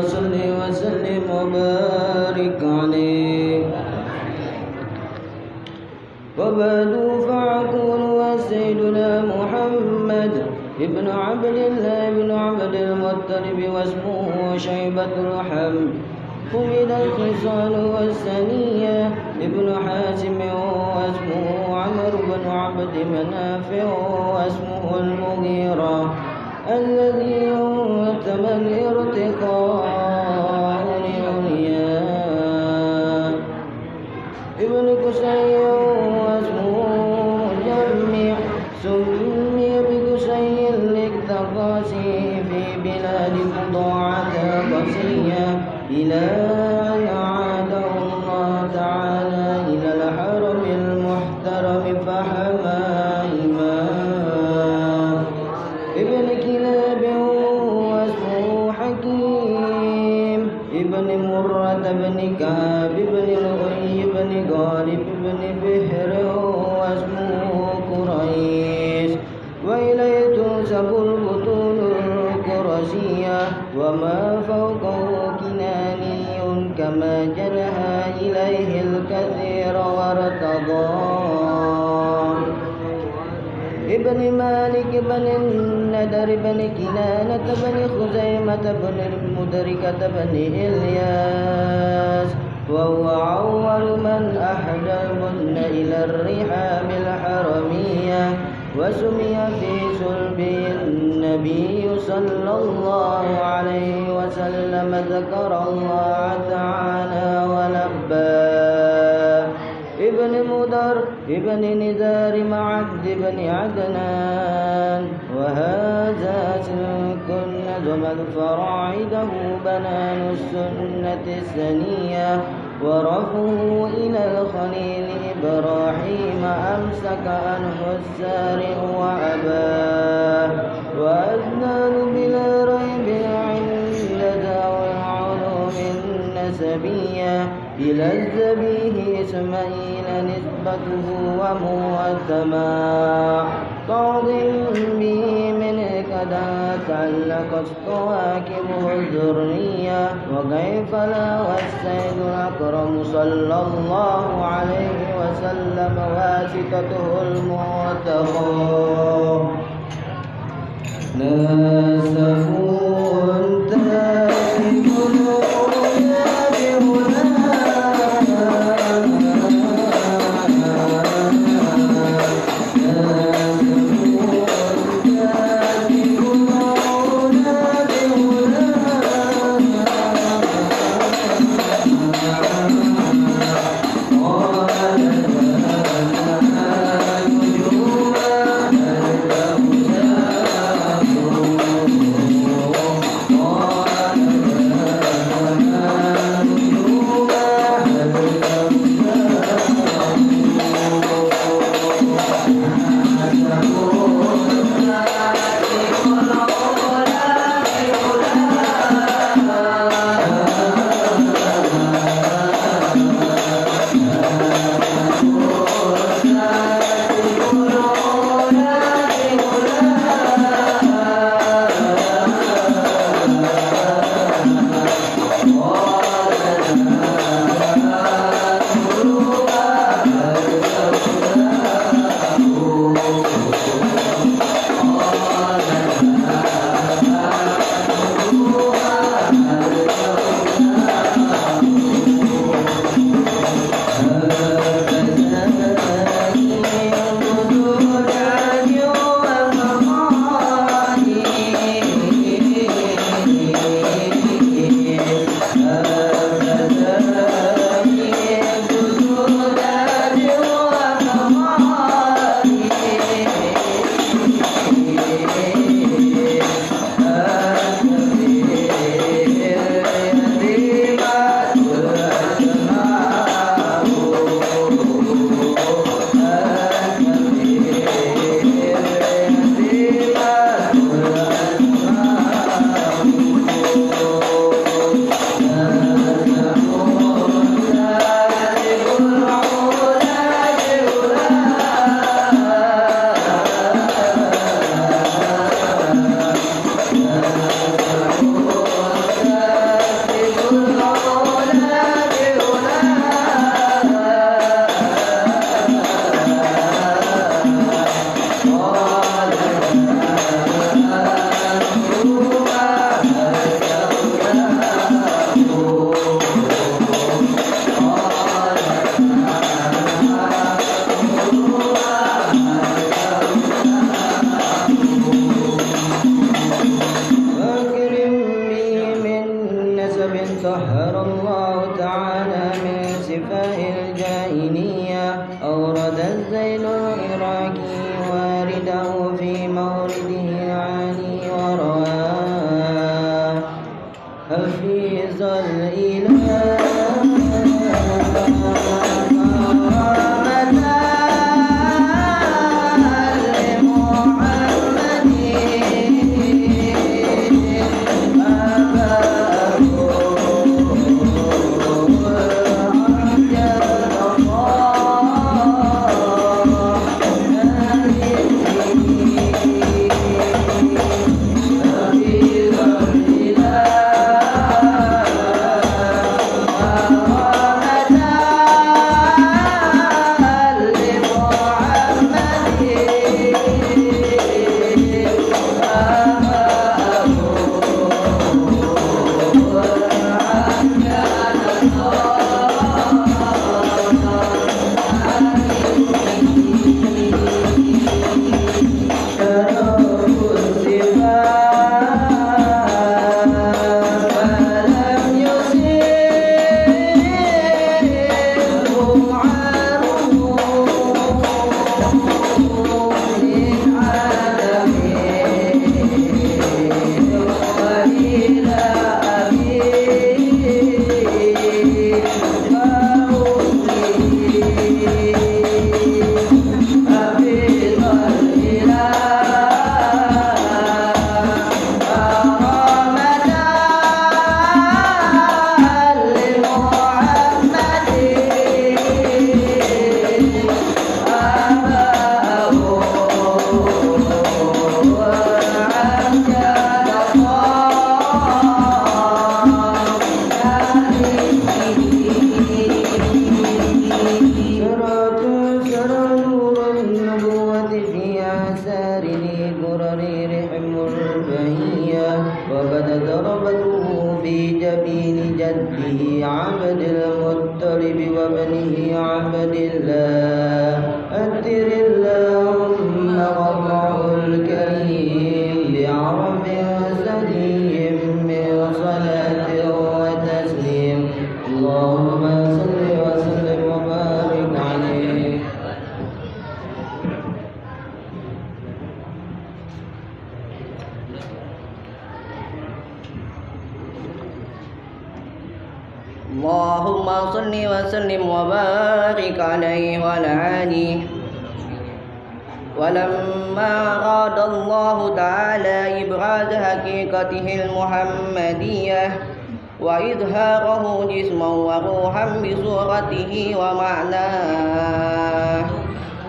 صل وسلم وبارك عليه. وبعد فأقول وسيدنا محمد ابن عبد الله بن عبد المطلب واسمه شيبة الحمد ولد الخصال والثنية ابن حازم واسمه عمرو بن عبد مناف واسمه المغيرة الذي يتم الارتقاء لأولياء ابن قصي واسمه جميع سمي بقصي للتقاسي في بلاد قضاعة قصية إلى أن عاده الله تعالى إلى الحرم المحترم فحمائما ابن كلاب واسمه حكيم ابن مرة بن كعب بن لؤي بن غالب بن فهر واسمه قريش وإليه تنسب البطون القرشية وما فوقه كناني كما جنها إليه الكثير وارتضاه ابن مالك بن الندر بن كنانة بن خزيمة بن المدركة بن إلياس وهو أول من أحدى المدن إلى الرحاب الحرمية وسمي في صلبه النبي صلى الله عليه وسلم ذكر الله تعالى ولباه ابن مدر ابن نزار معد بن عدنان وهذا سلك نظم الفراعده بنان السنة الثانية ورفعه إلى الخليل إبراهيم أمسك عنه السارع وأباه وأذنان بلا ريب عند ذوي العلوم النسبية إلى الذبيه إسماعيل نسبته ومؤتما قاض به من كذا تعلقت كواكبه الذرية وكيف لا والسيد الأكرم صلى الله عليه وسلم واسطته المعتقى ناسه تاسف ذهب طهر الله تعالى من سفاه الجاهلية أورد الزين العراقي وارده في مورده العالي ورواه حفيظ الإله وقد ضربته بجبين جده عبد المطلب وابنه عبد الله أتر اللهم وضعه الكريم بعرف سدي من صلاة وتسليم اللهم صل وسلم وبارك عليه. اللهم صل وسلم وبارك عليه وعلى آله. ولما أراد الله تعالى إبراز حقيقته المحمدية وإظهاره جسما وروحا بصورته ومعناه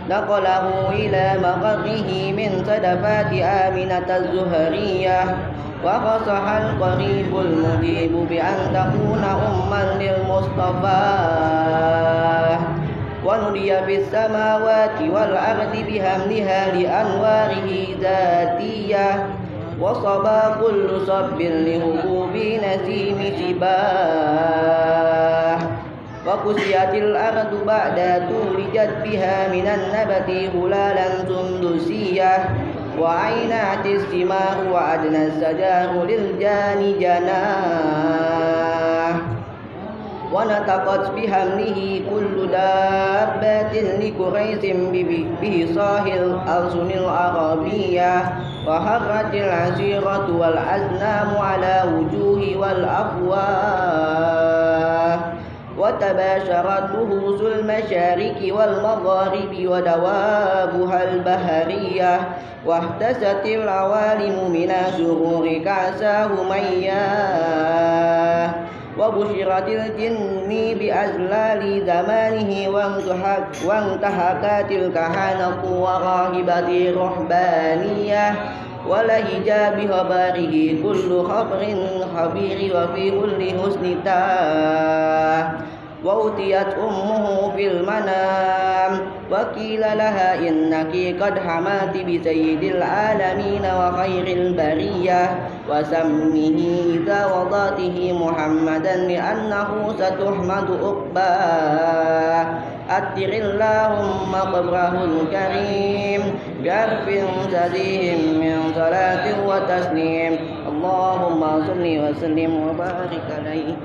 نقله إلى مقره من صدفات آمنة الزهرية وقصح القريب المجيب بأن تكون أما للمصطفى ونري في السماوات والأرض بحمدها لأنواره ذاتية وصبا كل صب لهبوب نسيم سباه وكسيت الأرض بعد تولجت بها من النبت هلالا سندسية وعينات الثمار وأدنى الشجر للجان جناه ونطقت بحمله كل دابة لكريس بصاه الألسن العربية وهرت العشيرة والأزنام على وجوه والأفواه وتباشرت رؤوس المشارق والمغارب ودوابها البحرية واهتست العوالم من شرور كأساه مياه وبشرت الجن بأزلال زمانه وانتهكت الكهنة وراهبة الرهبانية ولهج بخبره كل خبر خبير وفي كل حسن تاه وأتيت أمه في المنام وقيل لها إنك قد حمات بسيد العالمين وخير البرية وسمه إذا وضعته محمدا لأنه ستحمد عقباه أتر اللهم قبره الكريم بعرف سديهم من صلاة وتسليم. اللهم صل وسلم وبارك عليه.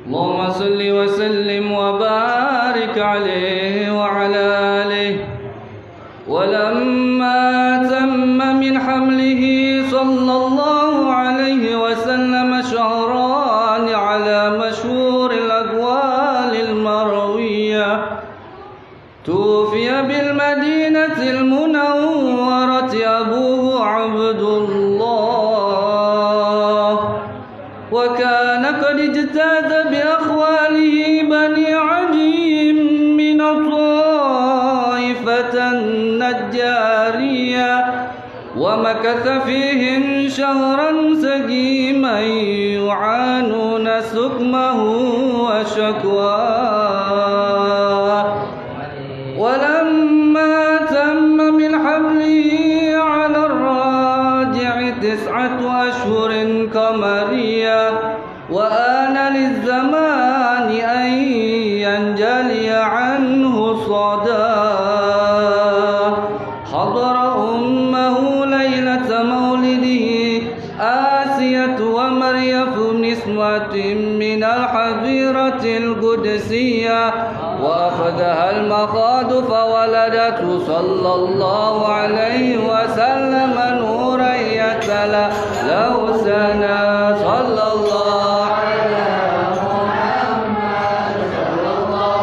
اللهم صل وسلم وبارك عليه وعلى آله. ولما تم من حمله صلى الله عليه وسلم شهران على مشهور الأقوال المروية، توفي بالمدينة المنورة أبوه عبد الله، وكان قد اجتاز بأخواله بني عدي من الطائفة النجارية، ومكث فيهم شهرا سقيما يعانون سقمه وشكواه. ولما تم من حمله على الراجع 9 أشهر قمرية، وآن للزمان أن ينجلي عنه صداه، حضر أمه ليلة مولده آسية ومريم نسوة من الحظيرة القدسية، وأخذها المخاض فولدته صلى الله عليه وسلم نورا يتلى له سنا. صلى الله على محمد صلى الله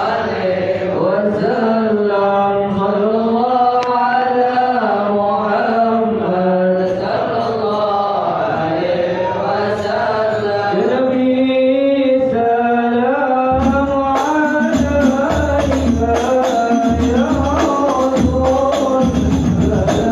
عليه وسلم. صلى الله على محمد صلى الله عليه وسلم. نبي سلام عليك يا رسول الله.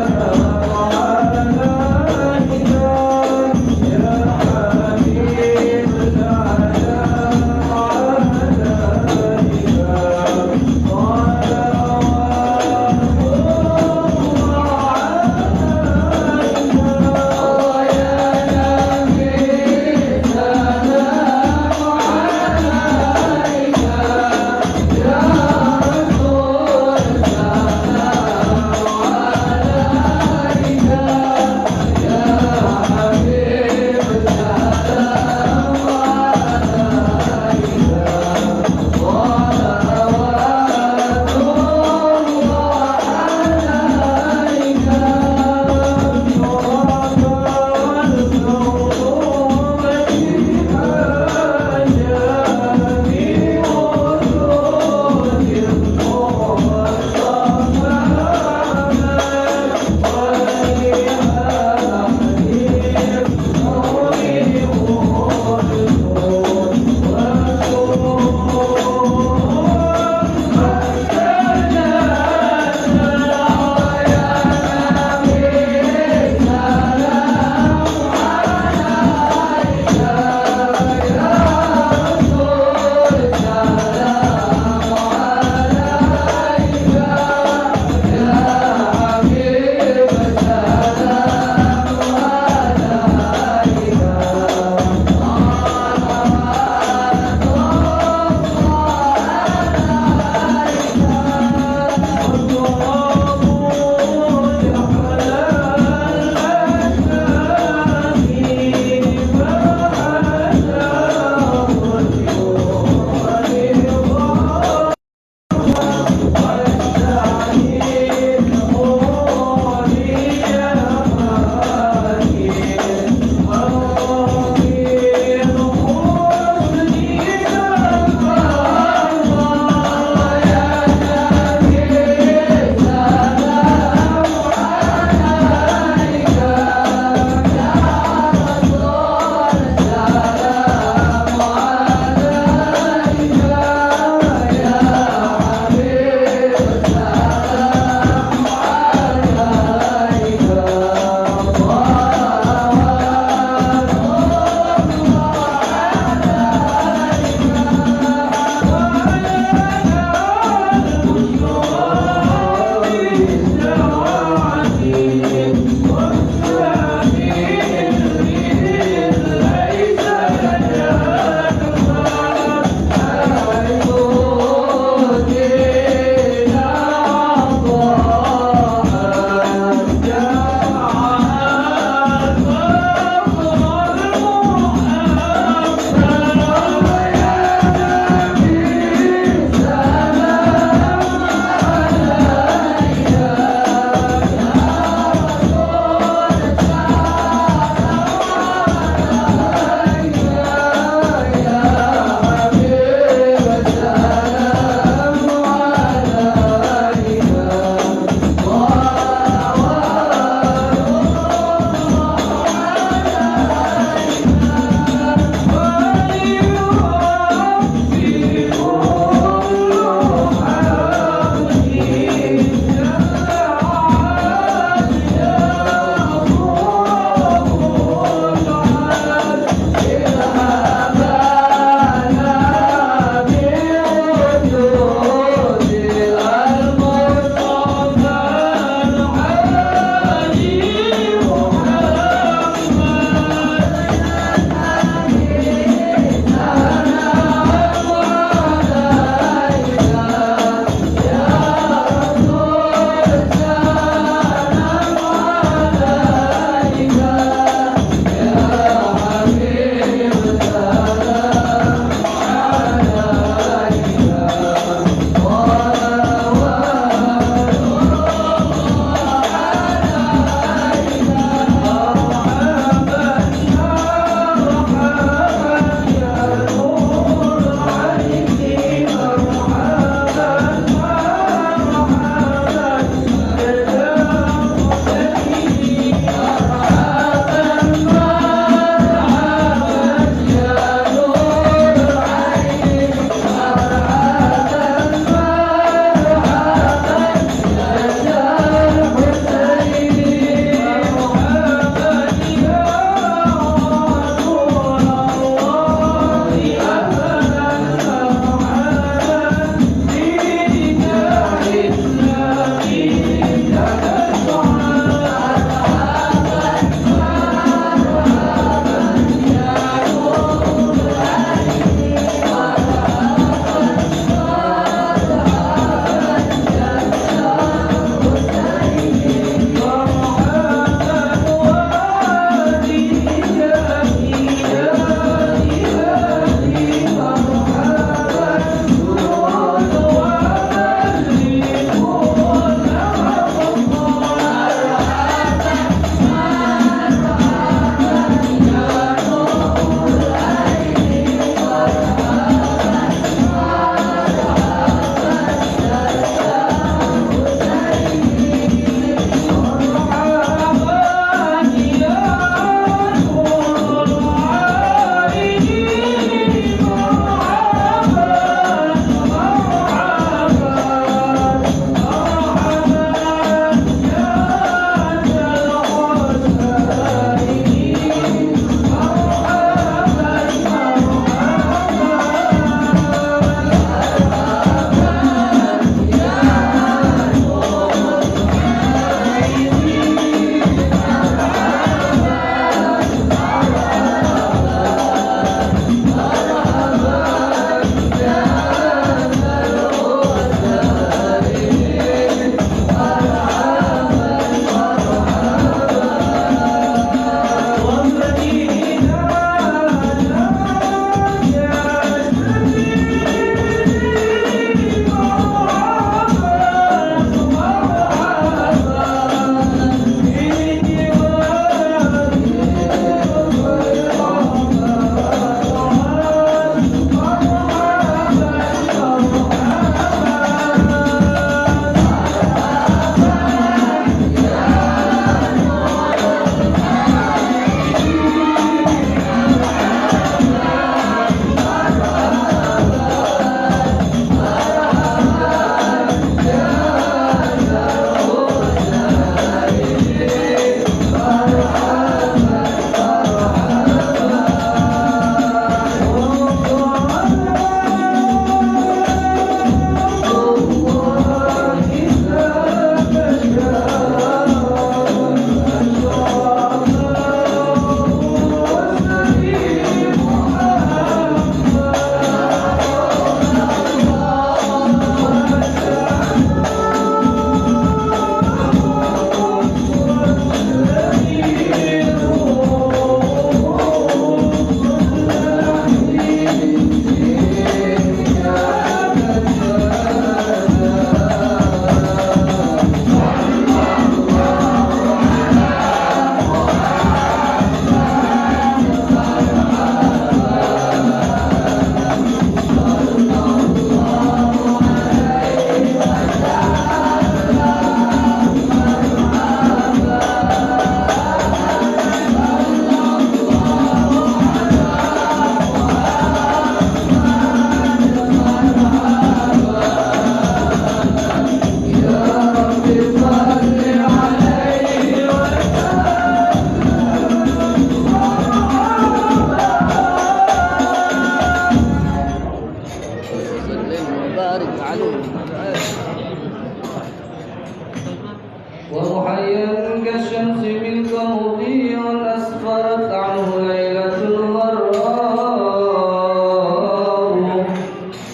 ضاحيا كالشمس من كمضي أسفرت عنه ليلة الغراء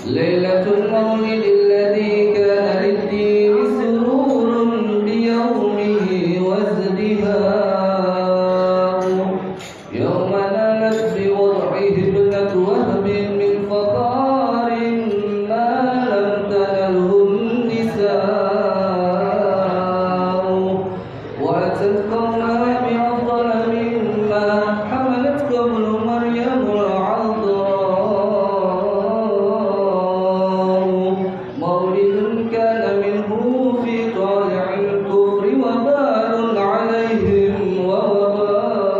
ليلة المولد الذي كان للدين سرور بيومه وازدهاء يوم نالت بوضعه ابنة وهب من فقار ما لم تنله النساء وأتت قومها بأفضل مما حملت قبل مريم العذراء مولد كان منه في طالع الكفر وبال عليهم ووباء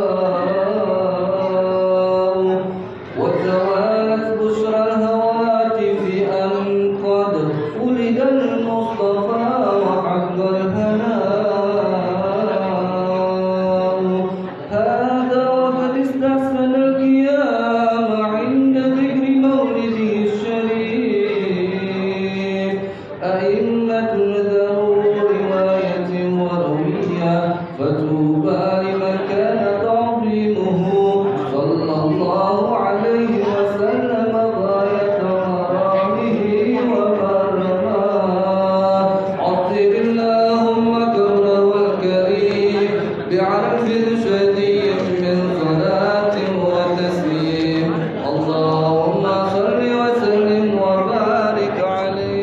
وتوالت بشرى الهواتف أن قد ولد المصطفى وحق الهناء هذا وقد استحسن القيام عند ذكر مولده الشريف أئمة ذو رواية وروية فتوبى لمن كان تعظيمه صلى الله عليه وسلم غاية مرامه ومرماه عطر اللهم كونه الكريم بعرف شديد من صلاة وتسليم اللهم صل وسلم وبارك عليه.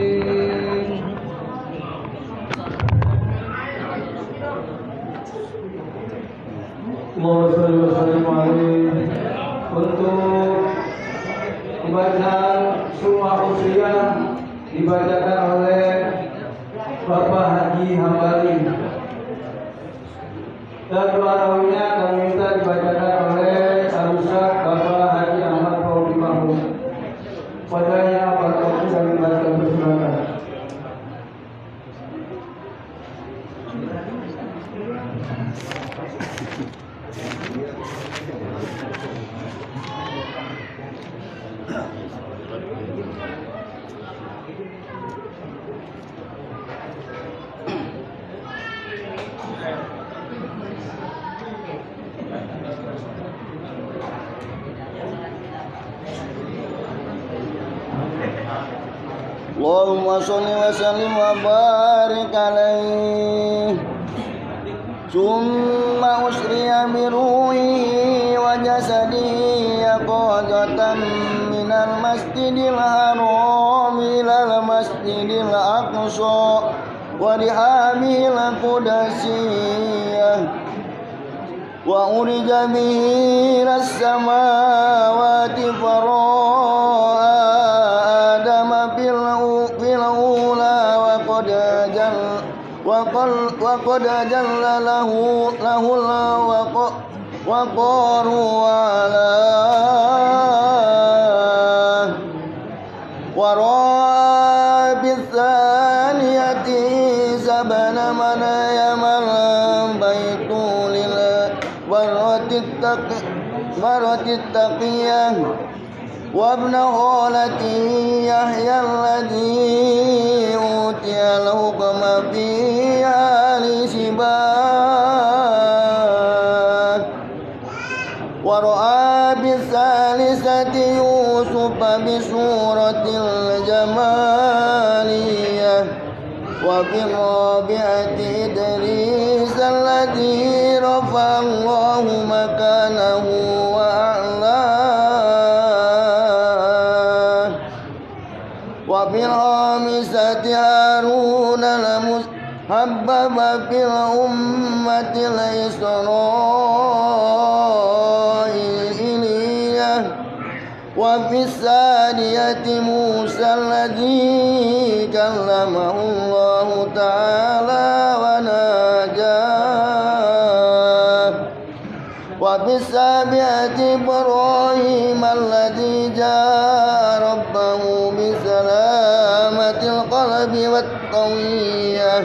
Allahumma shalli wa sallim alaihi. Untuk pembacaan Sumpah Usia dibacakan oleh Bapak Haji Hambali dan doa-doanya kami minta dibacakan oleh Arusak Bapak Haji Ahmad Faudi Mahmud. Padanya Bapak Haji kami baca bersama. Allahumma sholli wa sallim wa barik alaihi. Summa usriya bi ruhi wa jasadi yaqadatan minal masjidil haram ilal masjidil aqsa wa rihamil qudasiyah wa urija bihi ilas samawati fara'a adama fil ula wa qad jalla lahu wa qaru ala wa rabi thaniyati sabana mana yamal baitul warati taqiyah وابن خالتي يحيى الذي أوتي الحكم في آل شباك ورأى بالثالثة يوسف بسورة الجمالية وفي الرابعة إدريس الذي رفع الله مكانه وفي الخامسة هارون المحبب في الأمة الإسرائيلية وفي الثانية موسى الذي كلمه الله تعالى وناجاه وفي السابعة إبراهيم الذي جاء ربه بسلامة القلب والطوية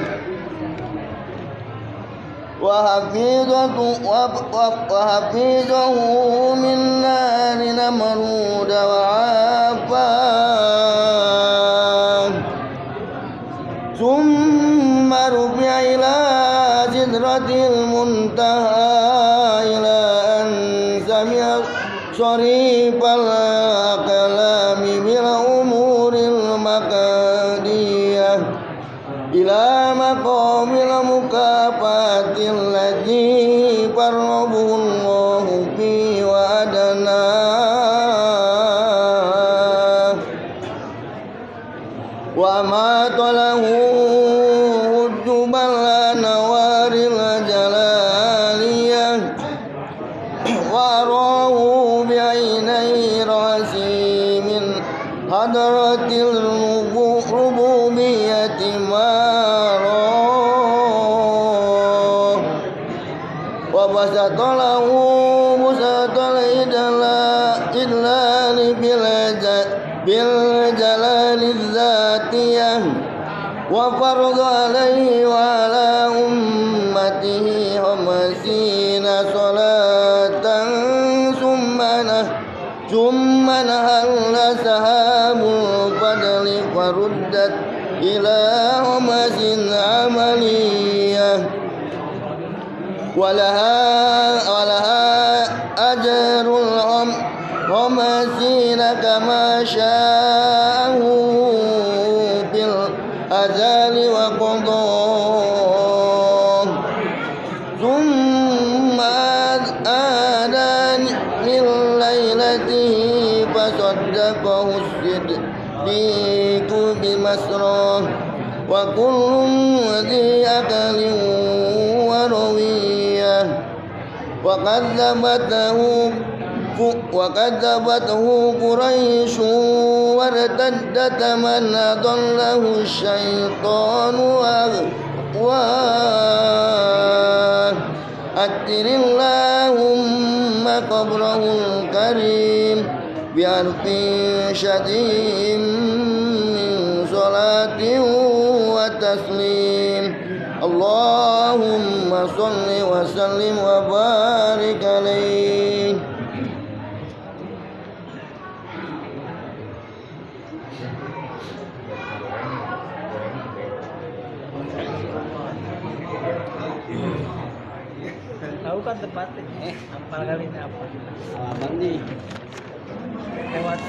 وحفيظه من نار نمرود وعافاه ثم رفع إلى sidratil muntaha ila an sami'a syarifal kalami bil umuril maqdiyah ila maqamil mukafatil ladzi farabullahu fi wa adana wa ma talahu hujubal nawaril jalaliyah wa rahu bi'ainai rasi min hadratil rububiyyati marah wa basatalahu musatal idlali bil jalaliz zatiyah wa farada alaihi wa ala ummatihi khamsina salatan summa nahalla sahabul fadli faruddat ila khamsin amaliyah walaha ajrul khamsina kama sya'ahu bil azali wa qadah thumma adan lil lailatihi fasaddaqahu siddiqu bimasrah wa kullum dhi akalin wa rawiyah wa kadzabathu Quraisy wartaddat man adallahu syaitanu wa atirillahumma qabrahul karim bi'arfin syadin min salatin wa taslim Allahumma salli wa sallim wa barik alaihi. Tahu kan tempatnya? Hafal kali ini apa? Alamat nih. Lewat.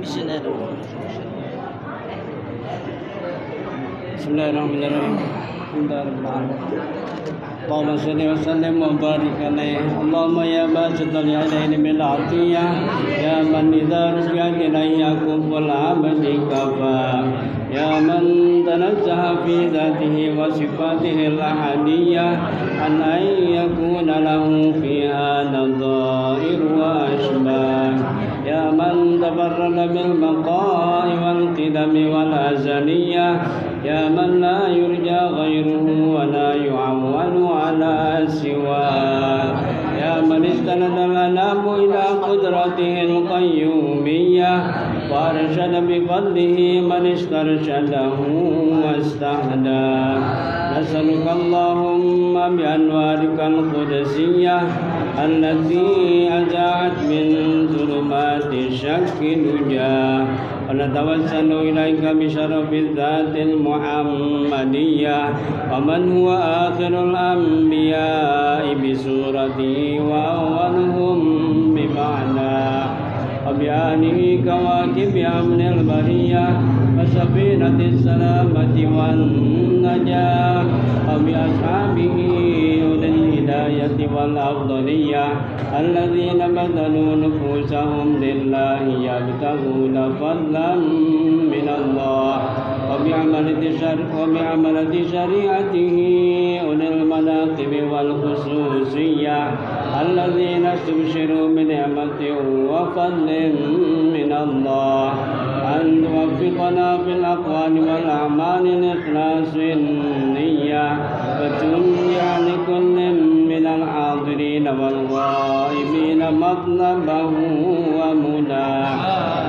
Bismillahirrahmanirrahim. Allahumma salli wa sallim wa barik alaihi. Allahumma ya basidal yadaini bil atiyah ya man idza rufi'at ilayyakum wal abdi kafa ya man tanazzaha fi dhatihi wa sifatihi al ahadiyah an yakuna lahu fiha nadhair wa ashbah ya man tabarrada bil baqa'i wal qidami wal azaliyah ya man la yurja ghairuhu wa la yu'awwalu ala siwa ya man istanada al-anamu ila qudratihi al-qayyumiyyah wa arshada bi fadlihi man istarshadahu wastahda nas'aluka Allahumma bi anwarika al-qudsiyah allati aza'at min zulumati syakki nujah wa natawassalu ilaika bi syarafil dhatil muhammadiyah wa man huwa akhirul anbiya'i bi suratihi wa awwaluhum bi ma'na wa bi alihi kawakibi amnil bariyah wa safinatis salamati wan najah wa bi ashabihi ulil hidayati wal afdaliyah alladzina badalu nufusahum lillahi yabtaghuna fadlan min Allah wa bi'amalati syari'atihi ulil manaqibi wal khususiyyah alladzina istubshiru bi ni'matin wa fadlin min Allah an tuwaffiqana fil aqwali wal a'mali li ikhlasin niyyah wa tunji'a li kullin minal hadirin wal ghaibin matlabahu wa mudah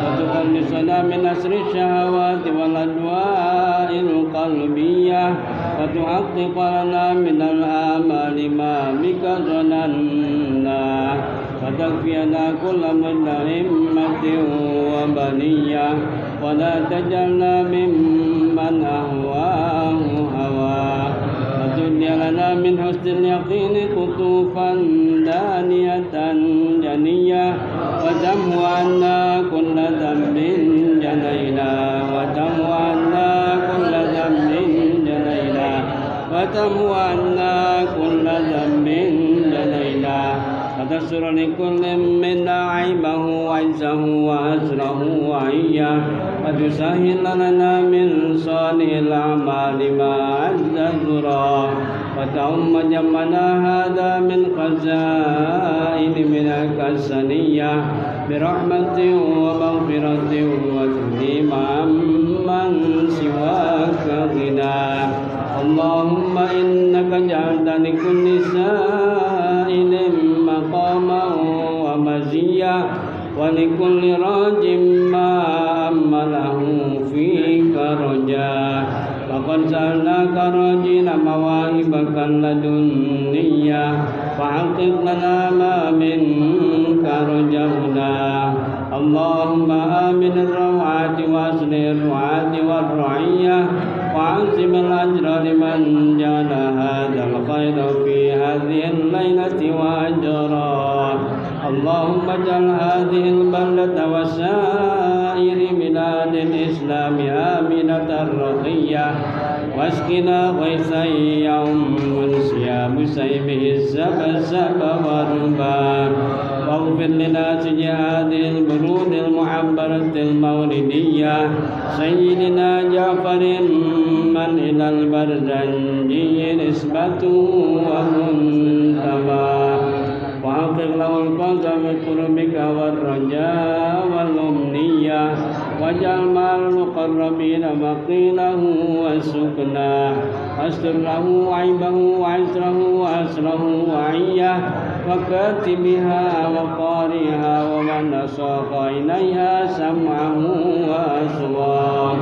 wa tuqallisana min asri syahawati wal adwa'il qalbiyah wa tu'aqqiqana minal amali ma bika zananna wa takfiyana kulla mudahimmatin wa baniyah ولا تجعلنا ممن أهواه هواه وزد لنا من حسن اليقين قطوفا دانية جنية وتمو عنا كل ذنب جنينا وتمو عنا كل ذنب جنينا وتمو عنا كل ذنب جنينا وتسر لكل منا عيبه وعزه وأسره وعيه وتسهل لنا من صالح الأعمال ما عز ذرا وتعم جمعنا هذا من خزائن منك السنية برحمة ومغفرة وتسليم عمن سواك غنى اللهم إنك جعلت لكل سائل مقاما ومزيا ولكل راج ما أمله فيك رجاء وقد سألناك راجين مواهبك اللدنية فحقق لنا ما منك رجونا اللهم آمن الروعات وأصلح الرعاة والرعية وعظم الأجر لمن جعل هذا الخير في هذه الليلة وأجرا اللهم اجعل هذه البلدة وسائر بلاد الإسلام آمنة رخية واسقنا غيثا يوم سيام سيمه السبسب والربا واغفر لناتج هذه البرود المعبرة المولدية سيدنا جعفر من إلى البرزنجي نسبته ومنتمى وحقق له الفوز بقربك والرجاء والأمنية واجعل مع المقربين مقيله وسكناه واستر له عيبه وعسره وأسره وعيه وكاتبها وقارئها ومن أساق إليها سمعه وأسواه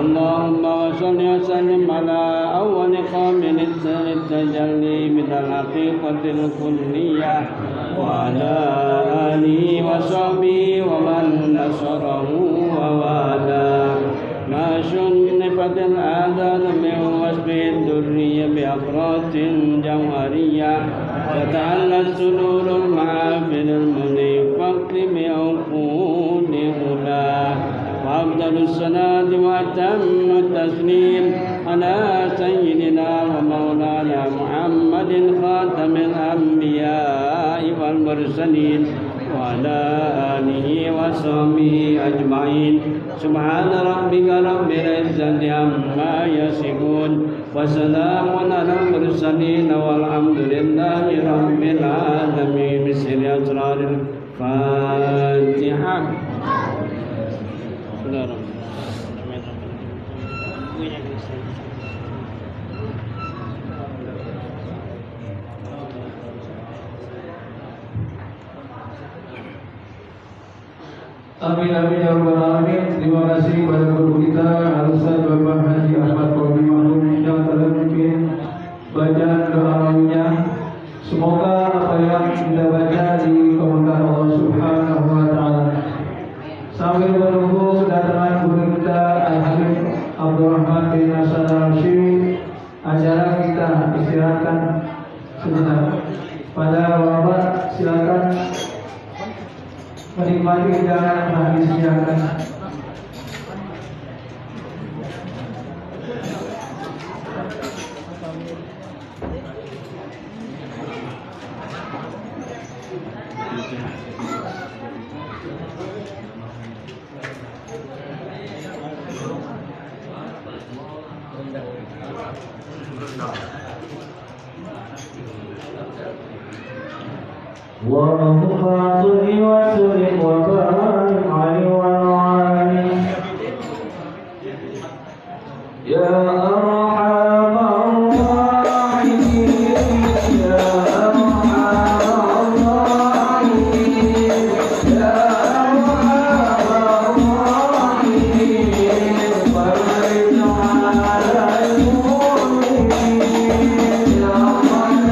اللهم وصل وسلم على أول قابل التجلي من الحقيقة الكلية وعلى آله وصحبه ومن نصره ووالاه ما شنفت الآذان من وصف الذرية بأفراد جوهرية وتعالى السرور المعافر المنيفق بعقول غلاه وأفضل الصلاة وأتم التسليم على سيدنا ومولانا محمد خاتم الأنبياء والمرسلين وعلى آله وصحبه أجمعين سبحان ربك رب العزة عما يصفون وسلام على المرسلين والحمد لله رب العالمين بسر أسرار الفاتحة. Amin amin ya rabbal alamin. Terima kasih kepada guru kita Al-Ustaz Bapak Haji Ahmad Qawmi Maklum yang telah memimpin bacaan doa rawiyah. Semoga apa yang kita baca dikabulkan Allah Subhanahu wa taala. Sambil menunggu kedatangan guru kita Al-Habib Abdurrahman bin Hasan Al-Syiri, acara kita istirahatkan sebentar. Pada Bapak silakan menikmati hidangan yang disediakan. اللهم صل وسلم وبارك عليه وعلى آله يا أرحم الراحمين يا أرحم الراحمين يا أرحم الراحمين فرج على المؤمنين يا رحمن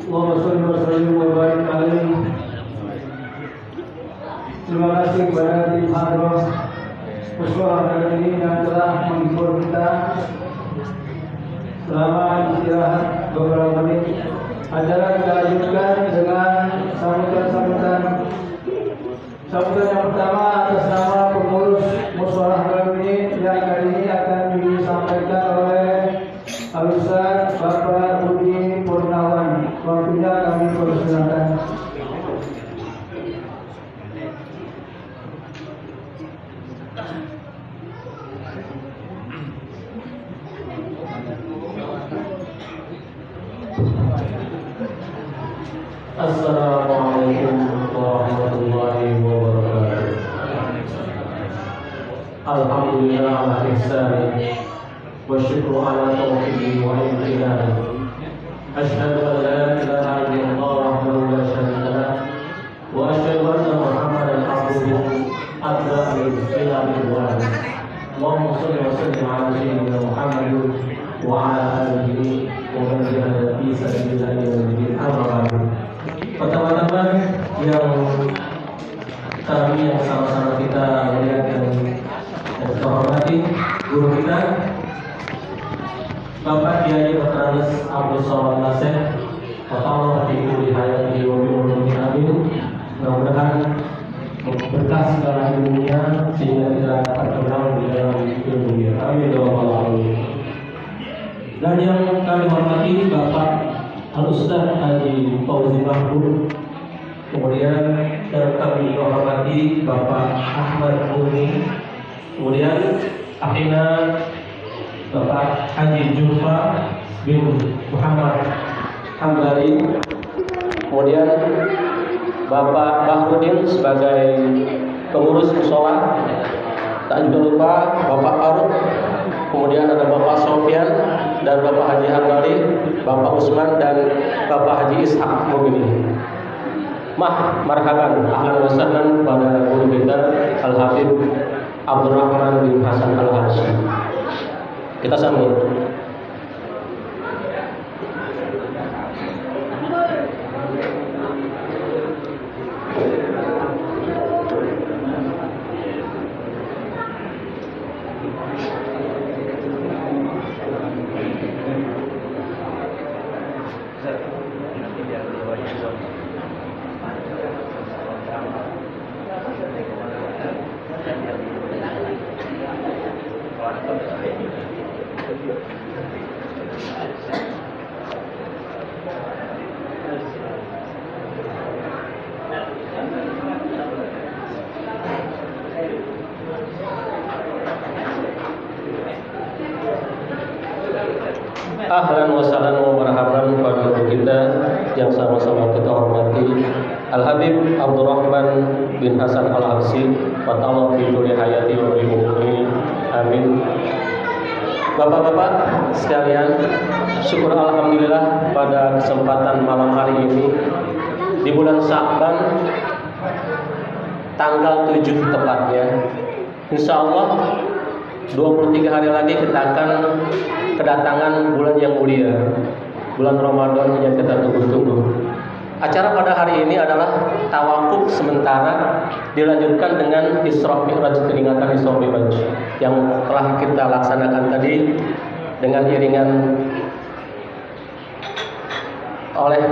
Allahumma sholli wa sallim wa barik alaihi. Terima kasih kepada tim Hadroh Musyawarah kali ini yang telah menghibur kita selama istirahat beberapa menit. Acara kita lanjutkan dengan sambutan yang pertama atas nama pengurus musyawarah kali ini yang kali ini akan disampaikan oleh Al-Ustaz Bapak Budi Purnawan. Waktunya kami persilakan. Assalamualaikum warahmatullahi wabarakatuh. Alhamdulillah ala ihsani wa syukru ala taufiqi wa imtinani. Asyhadu an la ilaha illallah wahdahu la syarika lah wa asyhadu anna Muhammadan abduhu adda ila ridwan. Allahumma shalli wa sallim ala sayyidina Muhammad wa ala alihi wa man jahada fi sabilillah ila yaumil akhir. Pertama-tama yang sama-sama kita melihat dan kita hormati guru kita Bapak Kiai Dr. Abdul Somad Nasir, Allah diberi hayat di umur amin. Mudah-mudahan berkah segala ilmunya sehingga kita dapat berkembang di dalam ilmunya. Amin ya rabbal alamin. Dan yang kami hormati Bapak Al-Ustaz Haji Fauzi Mahmud, kemudian yang kami hormati Bapak Ahmad Muni, kemudian akhirnya Bapak Haji Julfa bin Muhammad Hambali, kemudian Bapak Bahrudin sebagai pengurus mushola, tak juga lupa Bapak Faruk, kemudian ada Bapak Sofyan dan Bapak Haji Hambali, Bapak Usman dan Bapak Haji Ishak Mubini. Marhaban, ahlan wa sahlan pada guru kita Al-Habib Abdurrahman bin Hasan Al-Habsyi. Kita sambut. Ahlan wa sahlan wa marhaban pada guru kita yang sama-sama kita hormati Al-Habib Abdurrahman bin Hasan Al-Habsyi, wa ta'ala fi dhuri hayati wa rimuni. Amin. Bapak-bapak sekalian, syukur alhamdulillah pada kesempatan malam hari ini di bulan Sya'ban tanggal 7 tepatnya, insyaallah 23 hari lagi kita akan kedatangan bulan yang mulia, bulan Ramadan yang kita tunggu-tunggu. Acara pada hari ini adalah tawakuf sementara, dilanjutkan dengan Isra Mi'raj, peringatan Isra Mi'raj yang telah kita laksanakan tadi dengan iringan oleh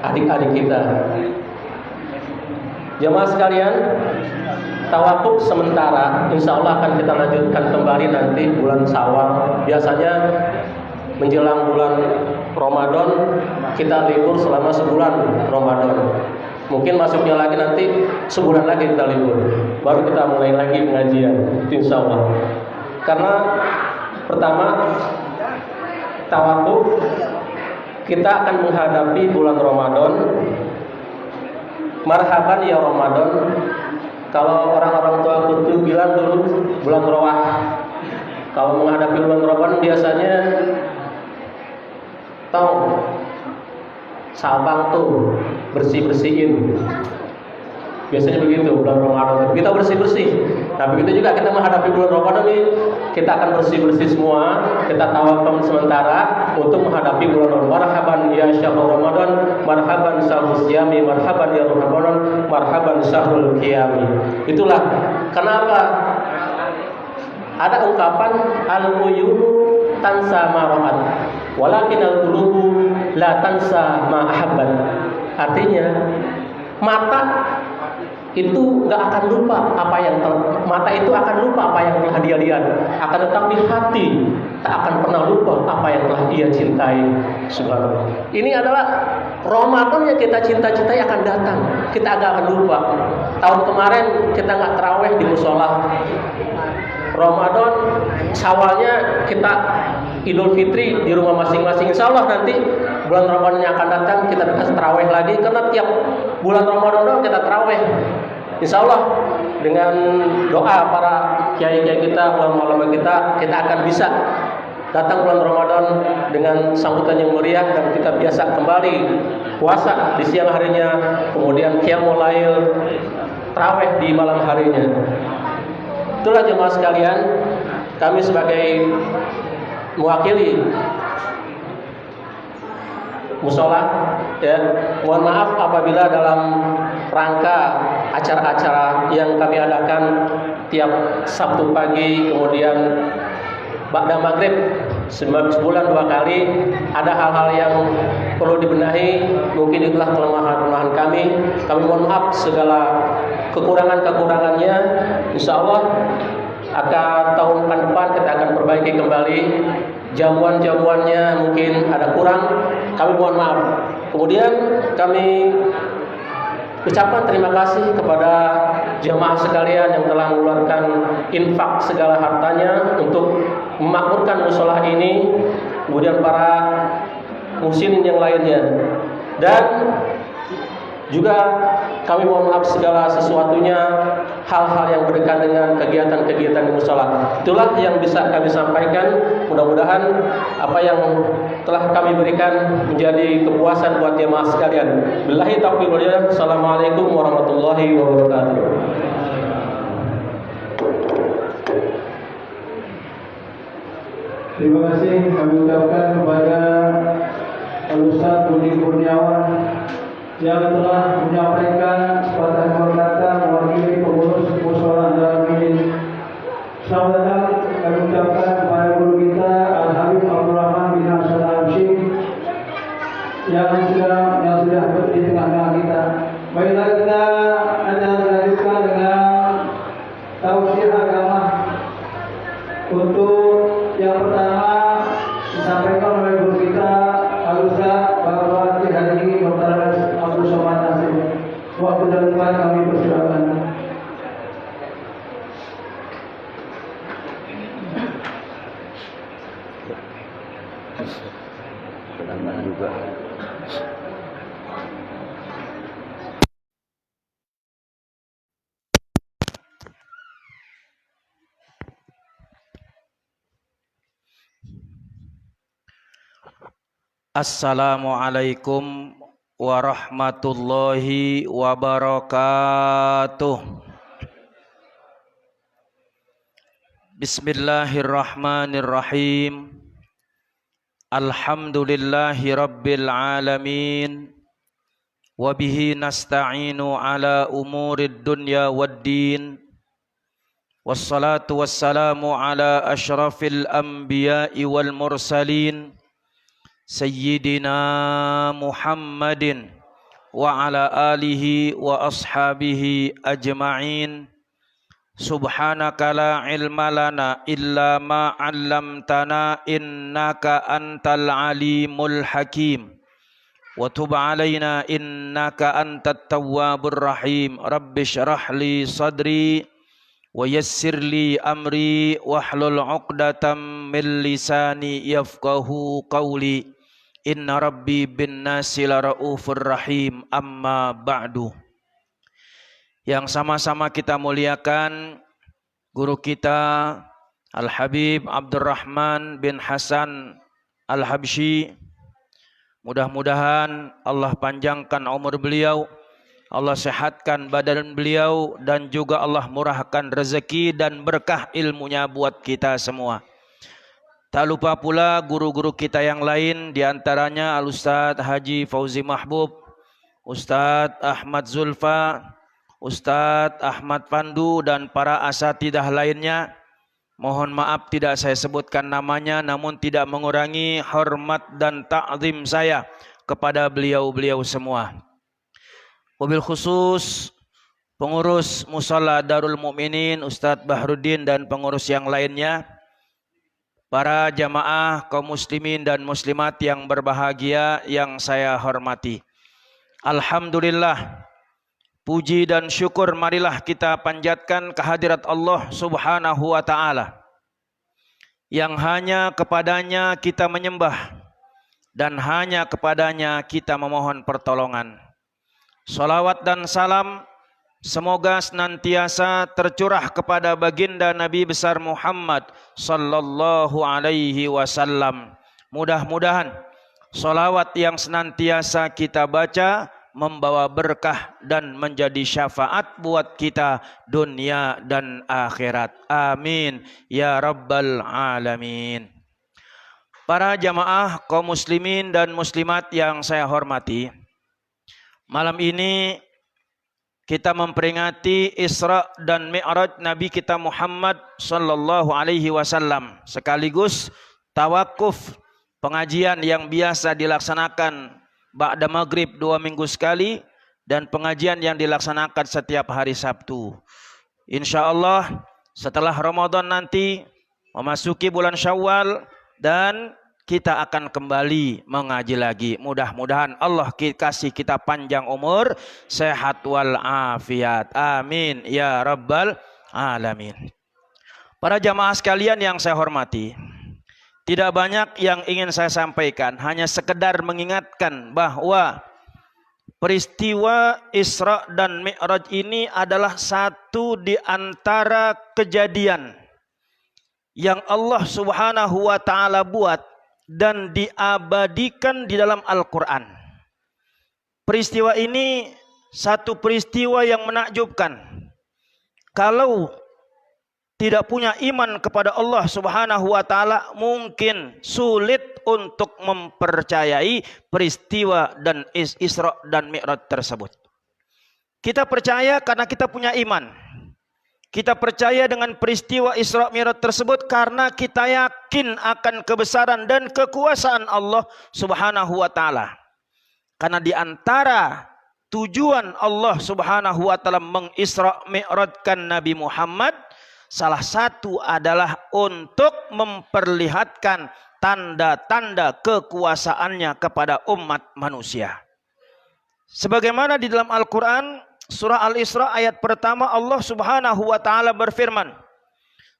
adik-adik kita. Jemaah sekalian, tawakuf sementara insya Allah akan kita lanjutkan kembali nanti bulan Syawal. Biasanya menjelang bulan Ramadan kita libur selama sebulan Ramadan. Mungkin masuknya lagi nanti sebulan lagi kita libur, baru kita mulai lagi pengajian insya Allah. Karena pertama, tawakuf kita akan menghadapi bulan Ramadan. Marhaban ya Ramadan. Kalau orang-orang tua aku bilang dulu bulan Rawah. Kalau menghadapi bulan Ramadan biasanya tahu Sabang tuh bersih-bersihin. Biasanya begitu bulan Ramadan. Kita bersih-bersih. Nah, begitu juga kita menghadapi bulan Ramadan ini, kita akan bersih-bersih semua. Kita tawakal sementara untuk menghadapi bulan Ramadan. Marhaban ya syahrul Ramadan marhaban syahrul siyami, marhaban ya Ramadan, marhaban syahrul qiyami. Itulah kenapa ada ungkapan al-uyunu tansa ma ra'at walakin al-qulubu la tansa ma ahabbat. Artinya mata itu nggak akan lupa apa yang mata itu akan lupa apa yang telah dia lihat, akan tetapi hati tak akan pernah lupa apa yang telah ia cintai. Subhanallah. Ini adalah Ramadan yang kita cinta-cintai akan datang, kita agak akan lupa. Tahun kemarin kita nggak taraweh di musola. Ramadan Syawalnya kita Idul Fitri di rumah masing-masing. Insya Allah nanti bulan Ramadan yang akan datang kita akan taraweh lagi, karena tiap bulan Ramadan kita taraweh. Insya Allah dengan doa para kiai-kiai kita, ulama-ulama kita akan bisa datang bulan Ramadan dengan sambutan yang meriah, dan kita biasa kembali puasa di siang harinya, kemudian qiyamul lail, taraweh di malam harinya. Itulah jemaah sekalian, kami sebagai mewakili musola, ya, mohon maaf apabila dalam rangka acara-acara yang kami adakan tiap Sabtu pagi, kemudian ba'da maghrib sebulan 2 kali, ada hal-hal yang perlu dibenahi. Mungkin itulah kelemahan-kelemahan kami. Kami mohon maaf segala kekurangan-kekurangannya. Insya Allah akan tahun depan kita akan perbaiki kembali. Jamuan-jamuannya mungkin ada kurang, kami mohon maaf. Kemudian kami ucapkan terima kasih kepada jemaah sekalian yang telah mengeluarkan infak segala hartanya untuk memakmurkan musola ini, kemudian para muslimin yang lainnya. Dan juga kami mohon maaf segala sesuatunya, hal-hal yang berdekatan dengan kegiatan-kegiatan di musola. Itulah yang bisa kami sampaikan. Mudah-mudahan apa yang telah kami berikan menjadi kepuasan buat jemaah sekalian. Billahi taufiq wal hidayah. Assalamualaikum warahmatullahi wabarakatuh. Terima kasih kami ucapkan kepada Al-Ustaz Budi Kurniawan yang telah menyampaikan sepatah kata mewakili pengurus musola dalam ini. Selamat datang kami ucapkan kepada guru kita Al-Habib Abdurrahman bin Hasan Al-Syekh yang sudah berada di tengah-tengah kita. Baiklah, kita akan lanjutkan dengan tausiah agama. Untuk yang pertama disampaikan oleh guru kita Al-Ustaz Bapak Haji Dr. Abdul Somad Nasir. Waktu dan tempat kami persilakan. Juga. Assalamualaikum warahmatullahi wabarakatuh. Bismillahirrahmanirrahim. Alhamdulillahi rabbil alamin. Wabihi nasta'inu ala umurid dunya waddin. Wassalatu wassalamu ala ashrafil anbiya'i wal mursalin Sayyidina Muhammadin wa ala alihi wa ashabihi ajma'in. Subhanaka la ilma lana illa ma 'allamtana innaka antal alimul hakim. Wa tub 'alaina innaka antat tawwabur rahim. Rabbi shrah li sadri wa yassir li amri wahlul 'uqdatam min lisani yafqahu qawli. Inna rabbi bin nasi laraufur rahim. Amma ba'du. Yang sama-sama kita muliakan guru kita Al-Habib Abdurrahman bin Hasan Al-Habsyi. Mudah-mudahan Allah panjangkan umur beliau, Allah sehatkan badan beliau, dan juga Allah murahkan rezeki dan berkah ilmunya buat kita semua. Tak lupa pula guru-guru kita yang lain, di antaranya Al-Ustaz Haji Fauzi Mahbub, Ustaz Ahmad Zulfa, Ustaz Ahmad Pandu, dan para asatidah lainnya. Mohon maaf tidak saya sebutkan namanya, namun tidak mengurangi hormat dan ta'zim saya kepada beliau-beliau semua. Wabil khusus pengurus Musalla Darul Mukminin Ustaz Bahruddin dan pengurus yang lainnya, para jamaah kaum muslimin dan muslimat yang berbahagia yang saya hormati. Alhamdulillah, puji dan syukur marilah kita panjatkan kehadirat Allah Subhanahu wa taala yang hanya kepadanya kita menyembah dan hanya kepadanya kita memohon pertolongan. Salawat dan salam semoga senantiasa tercurah kepada baginda Nabi besar Muhammad sallallahu alaihi wasallam. Mudah-mudahan salawat yang senantiasa kita baca membawa berkah dan menjadi syafaat buat kita dunia dan akhirat. Amin ya rabbal alamin. Para jamaah kaum muslimin dan muslimat yang saya hormati, malam ini kita memperingati Isra dan Mi'raj Nabi kita Muhammad sallallahu alaihi wasallam, sekaligus tawakuf pengajian yang biasa dilaksanakan ba'da maghrib 2 minggu sekali dan pengajian yang dilaksanakan setiap hari Sabtu. Insyaallah setelah Ramadan nanti memasuki bulan Syawal dan kita akan kembali mengaji lagi. Mudah-mudahan Allah kasih kita panjang umur, sehat wal afiat. Amin ya rabbal alamin. Para jamaah sekalian yang saya hormati, tidak banyak yang ingin saya sampaikan, hanya sekedar mengingatkan bahwa peristiwa Isra dan Mi'raj ini adalah satu di antara kejadian yang Allah Subhanahu wa taala buat dan diabadikan di dalam Al-Quran. Peristiwa ini satu peristiwa yang menakjubkan. Kalau tidak punya iman kepada Allah Subhanahu wa taala, mungkin sulit untuk mempercayai peristiwa dan Isra dan Mi'raj tersebut. Kita percaya karena kita punya iman. Kita percaya dengan peristiwa Isra Mi'raj tersebut karena kita yakin akan kebesaran dan kekuasaan Allah Subhanahu wa taala. Karena di antara tujuan Allah Subhanahu wa taala mengisra Mi'rajkan Nabi Muhammad, salah satu adalah untuk memperlihatkan tanda-tanda kekuasaannya kepada umat manusia. Sebagaimana di dalam Al-Quran, surah Al-Isra ayat pertama, Allah Subhanahu wa taala berfirman,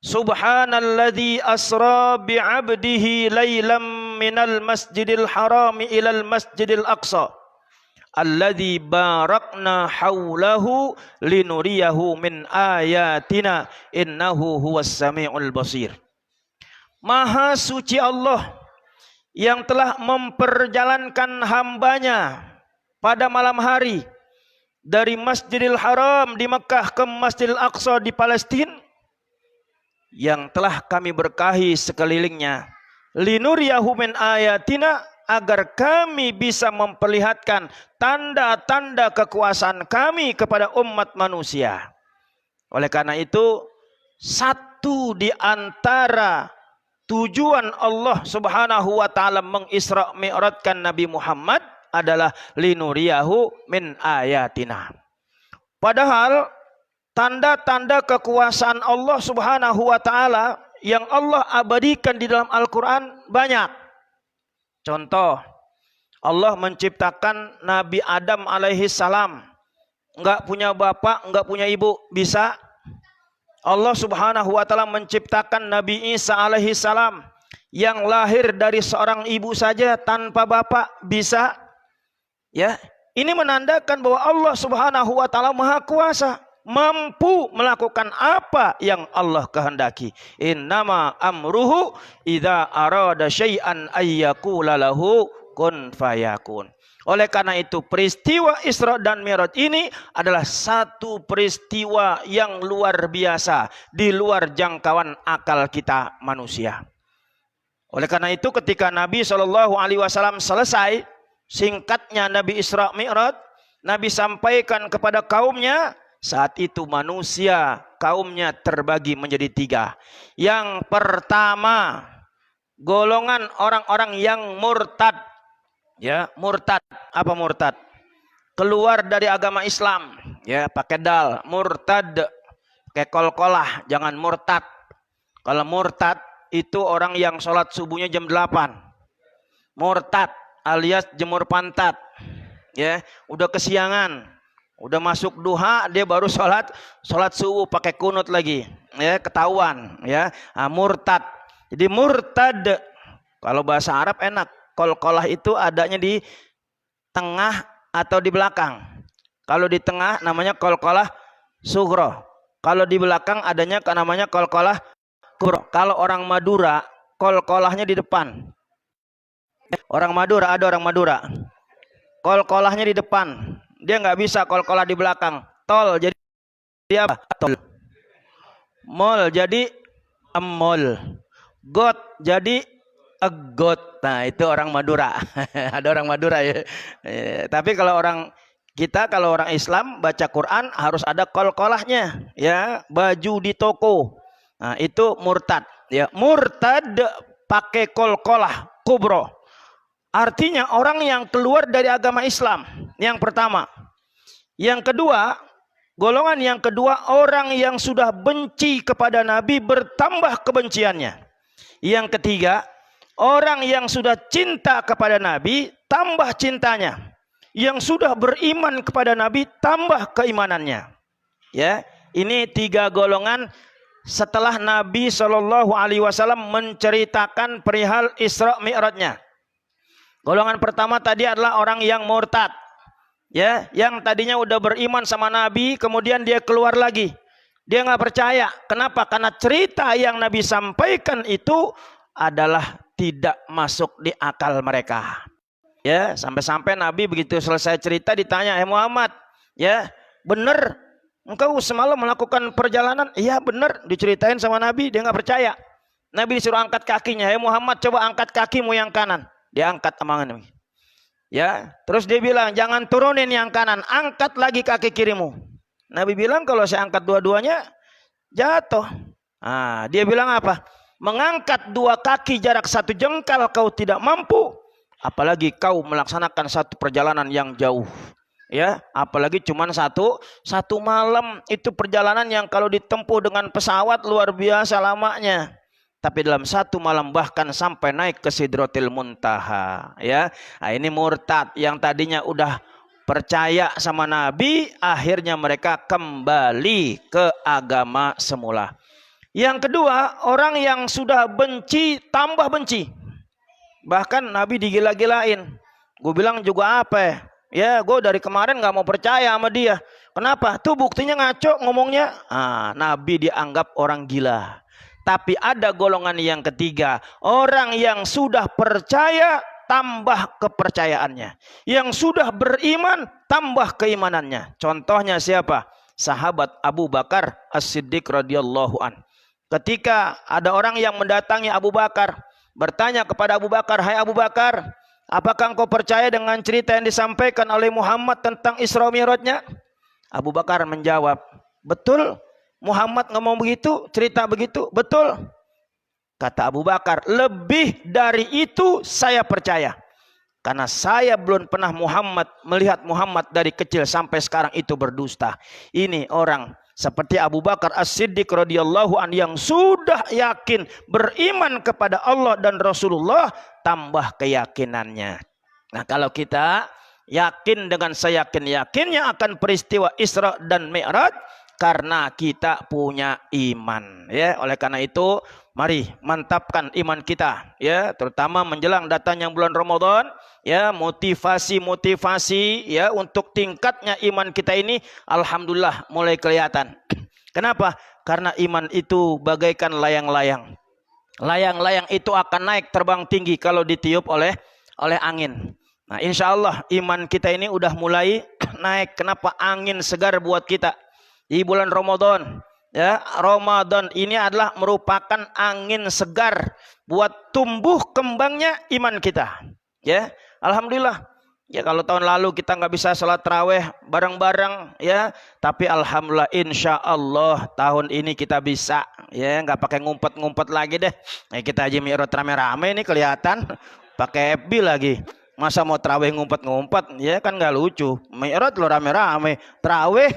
Subhanalladzi asra bi'abdihi laylam minal masjidil harami ilal masjidil aqsa alladzi barakna haulahu linuriyahu min ayatina innahu huwas samiul basir. Maha suci Allah yang telah memperjalankan hambanya pada malam hari dari Masjidil Haram di Mekah ke Masjidil Aqsa di Palestina, yang telah kami berkahi sekelilingnya, linuriyahu min ayatina, agar kami bisa memperlihatkan tanda-tanda kekuasaan kami kepada umat manusia. Oleh karena itu, satu di antara tujuan Allah Subhanahu wa taala mengisra mi'rajkan Nabi Muhammad adalah linuriyahu min ayatina. Padahal tanda-tanda kekuasaan Allah Subhanahu wa taala yang Allah abadikan di dalam Al-Quran banyak. Contoh, Allah menciptakan Nabi Adam alaihi salam, enggak punya bapak, enggak punya ibu, bisa. Allah Subhanahu wa taala menciptakan Nabi Isa alaihi salam yang lahir dari seorang ibu saja tanpa bapak, bisa. Ya, ini menandakan bahwa Allah Subhanahu wa taala Maha Kuasa, mampu melakukan apa yang Allah kehendaki. Innama amruhu idza arada syai'an ayyaqula lahu kun fayakun. Oleh karena itu, peristiwa Isra dan Mi'raj ini adalah satu peristiwa yang luar biasa, di luar jangkauan akal kita manusia. Oleh karena itu ketika Nabi SAW selesai singkatnya Nabi Isra Mi'raj, Nabi sampaikan kepada kaumnya, saat itu manusia kaumnya terbagi menjadi 3. Yang pertama, golongan orang-orang yang murtad. Ya, murtad. Apa murtad? Keluar dari agama Islam. Ya, pakai dal. Murtad. Pakai kol-kolah, jangan murtad. Kalau murtad itu orang yang sholat subuhnya jam 8. Murtad alias jemur pantat. Ya, udah kesiangan, udah masuk duha, dia baru sholat subuh pakai kunut lagi. Ya, ketahuan. Ya, murtad. Jadi murtad, kalau bahasa Arab enak. Kol-kolah itu adanya di tengah atau di belakang. Kalau di tengah namanya kol-kolah sugro. Kalau di belakang adanya namanya kol-kolah kubro. Kalau orang Madura, kol-kolahnya di depan. Orang Madura, ada orang Madura. Kol-kolahnya di depan. Dia nggak bisa kol-kolah di belakang. Tol jadi dia apa? Tol. Mol jadi emol. Got jadi egot. Nah, itu orang Madura. Ada orang Madura ya. Tapi kalau orang kita, kalau orang Islam baca Quran harus ada kol-kolahnya, ya, baju di toko. Nah, itu murtad, ya. Murtad pakai kol-kolah kubro. Artinya orang yang keluar dari agama Islam. Yang pertama. Yang kedua, golongan yang kedua, orang yang sudah benci kepada Nabi bertambah kebenciannya. Yang ketiga, orang yang sudah cinta kepada Nabi tambah cintanya. Yang sudah beriman kepada Nabi tambah keimanannya. Ya, ini 3 golongan setelah Nabi SAW menceritakan perihal Isra Mi'rajnya. Golongan pertama tadi adalah orang yang murtad. Ya, yang tadinya udah beriman sama Nabi, kemudian dia keluar lagi. Dia nggak percaya. Kenapa? Karena cerita yang Nabi sampaikan itu adalah tidak masuk di akal mereka. Ya, sampai-sampai Nabi begitu selesai cerita ditanya, Muhammad, ya, benar engkau semalam melakukan perjalanan? Iya benar, diceritain sama Nabi, dia nggak percaya. Nabi disuruh angkat kakinya, Muhammad coba angkat kakimu yang kanan. Dia angkat amangan. Ya, terus dia bilang, jangan turunin yang kanan, angkat lagi kaki kirimu. Nabi bilang, kalau saya angkat dua-duanya jatuh. Nah, dia bilang apa? Mengangkat 2 kaki jarak 1 jengkal kau tidak mampu, apalagi kau melaksanakan satu perjalanan yang jauh. Ya, apalagi cuma satu malam. Itu perjalanan yang kalau ditempuh dengan pesawat luar biasa lamanya. Tapi dalam 1 malam bahkan sampai naik ke Sidratil Muntaha. Ya, nah, ini murtad yang tadinya udah percaya sama Nabi, akhirnya mereka kembali ke agama semula. Yang kedua, orang yang sudah benci tambah benci. Bahkan Nabi digila-gilain. Gue bilang juga apa ya? Gue dari kemarin gak mau percaya sama dia. Kenapa? Tuh buktinya ngaco ngomongnya. Nabi dianggap orang gila. Tapi ada golongan yang ketiga. Orang yang sudah percaya tambah kepercayaannya. Yang sudah beriman tambah keimanannya. Contohnya siapa? Sahabat Abu Bakar As-Siddiq radhiyallahu an. Ketika ada orang yang mendatangi Abu Bakar, bertanya kepada Abu Bakar, hai Abu Bakar, apakah engkau percaya dengan cerita yang disampaikan oleh Muhammad tentang Isra Mi'rajnya? Abu Bakar menjawab, betul, Muhammad ngomong begitu, cerita begitu, betul. Kata Abu Bakar, lebih dari itu saya percaya. Karena saya belum pernah melihat Muhammad dari kecil sampai sekarang itu berdusta. Ini orang seperti Abu Bakar As-Siddiq radhiyallahu an yang sudah yakin beriman kepada Allah dan Rasulullah, tambah keyakinannya. Nah, kalau kita yakin dengan seyakin-yakinnya akan peristiwa Isra dan Mi'raj, karena kita punya iman, ya. Oleh karena itu, mari mantapkan iman kita, ya, terutama menjelang datangnya bulan Ramadan, ya, motivasi ya untuk tingkatnya iman kita ini alhamdulillah mulai kelihatan. Kenapa? Karena iman itu bagaikan layang-layang. Layang-layang itu akan naik terbang tinggi kalau ditiup oleh angin. Nah, insya Allah iman kita ini udah mulai naik. Kenapa? Angin segar buat kita. Di bulan Ramadan, Ya, Ramadan ini adalah merupakan angin segar buat tumbuh kembangnya iman kita. Ya, alhamdulillah. Ya, kalau tahun lalu kita nggak bisa sholat taraweh bareng-bareng, ya, tapi alhamdulillah, insya Allah tahun ini kita bisa. Ya, nggak pakai ngumpet-ngumpet lagi deh. Kita aja mi'raj rame-rame ini kelihatan, pakai FB lagi. Masa mau taraweh ngumpet-ngumpet? Ya kan nggak lucu. Mi'raj lo rame-rame, taraweh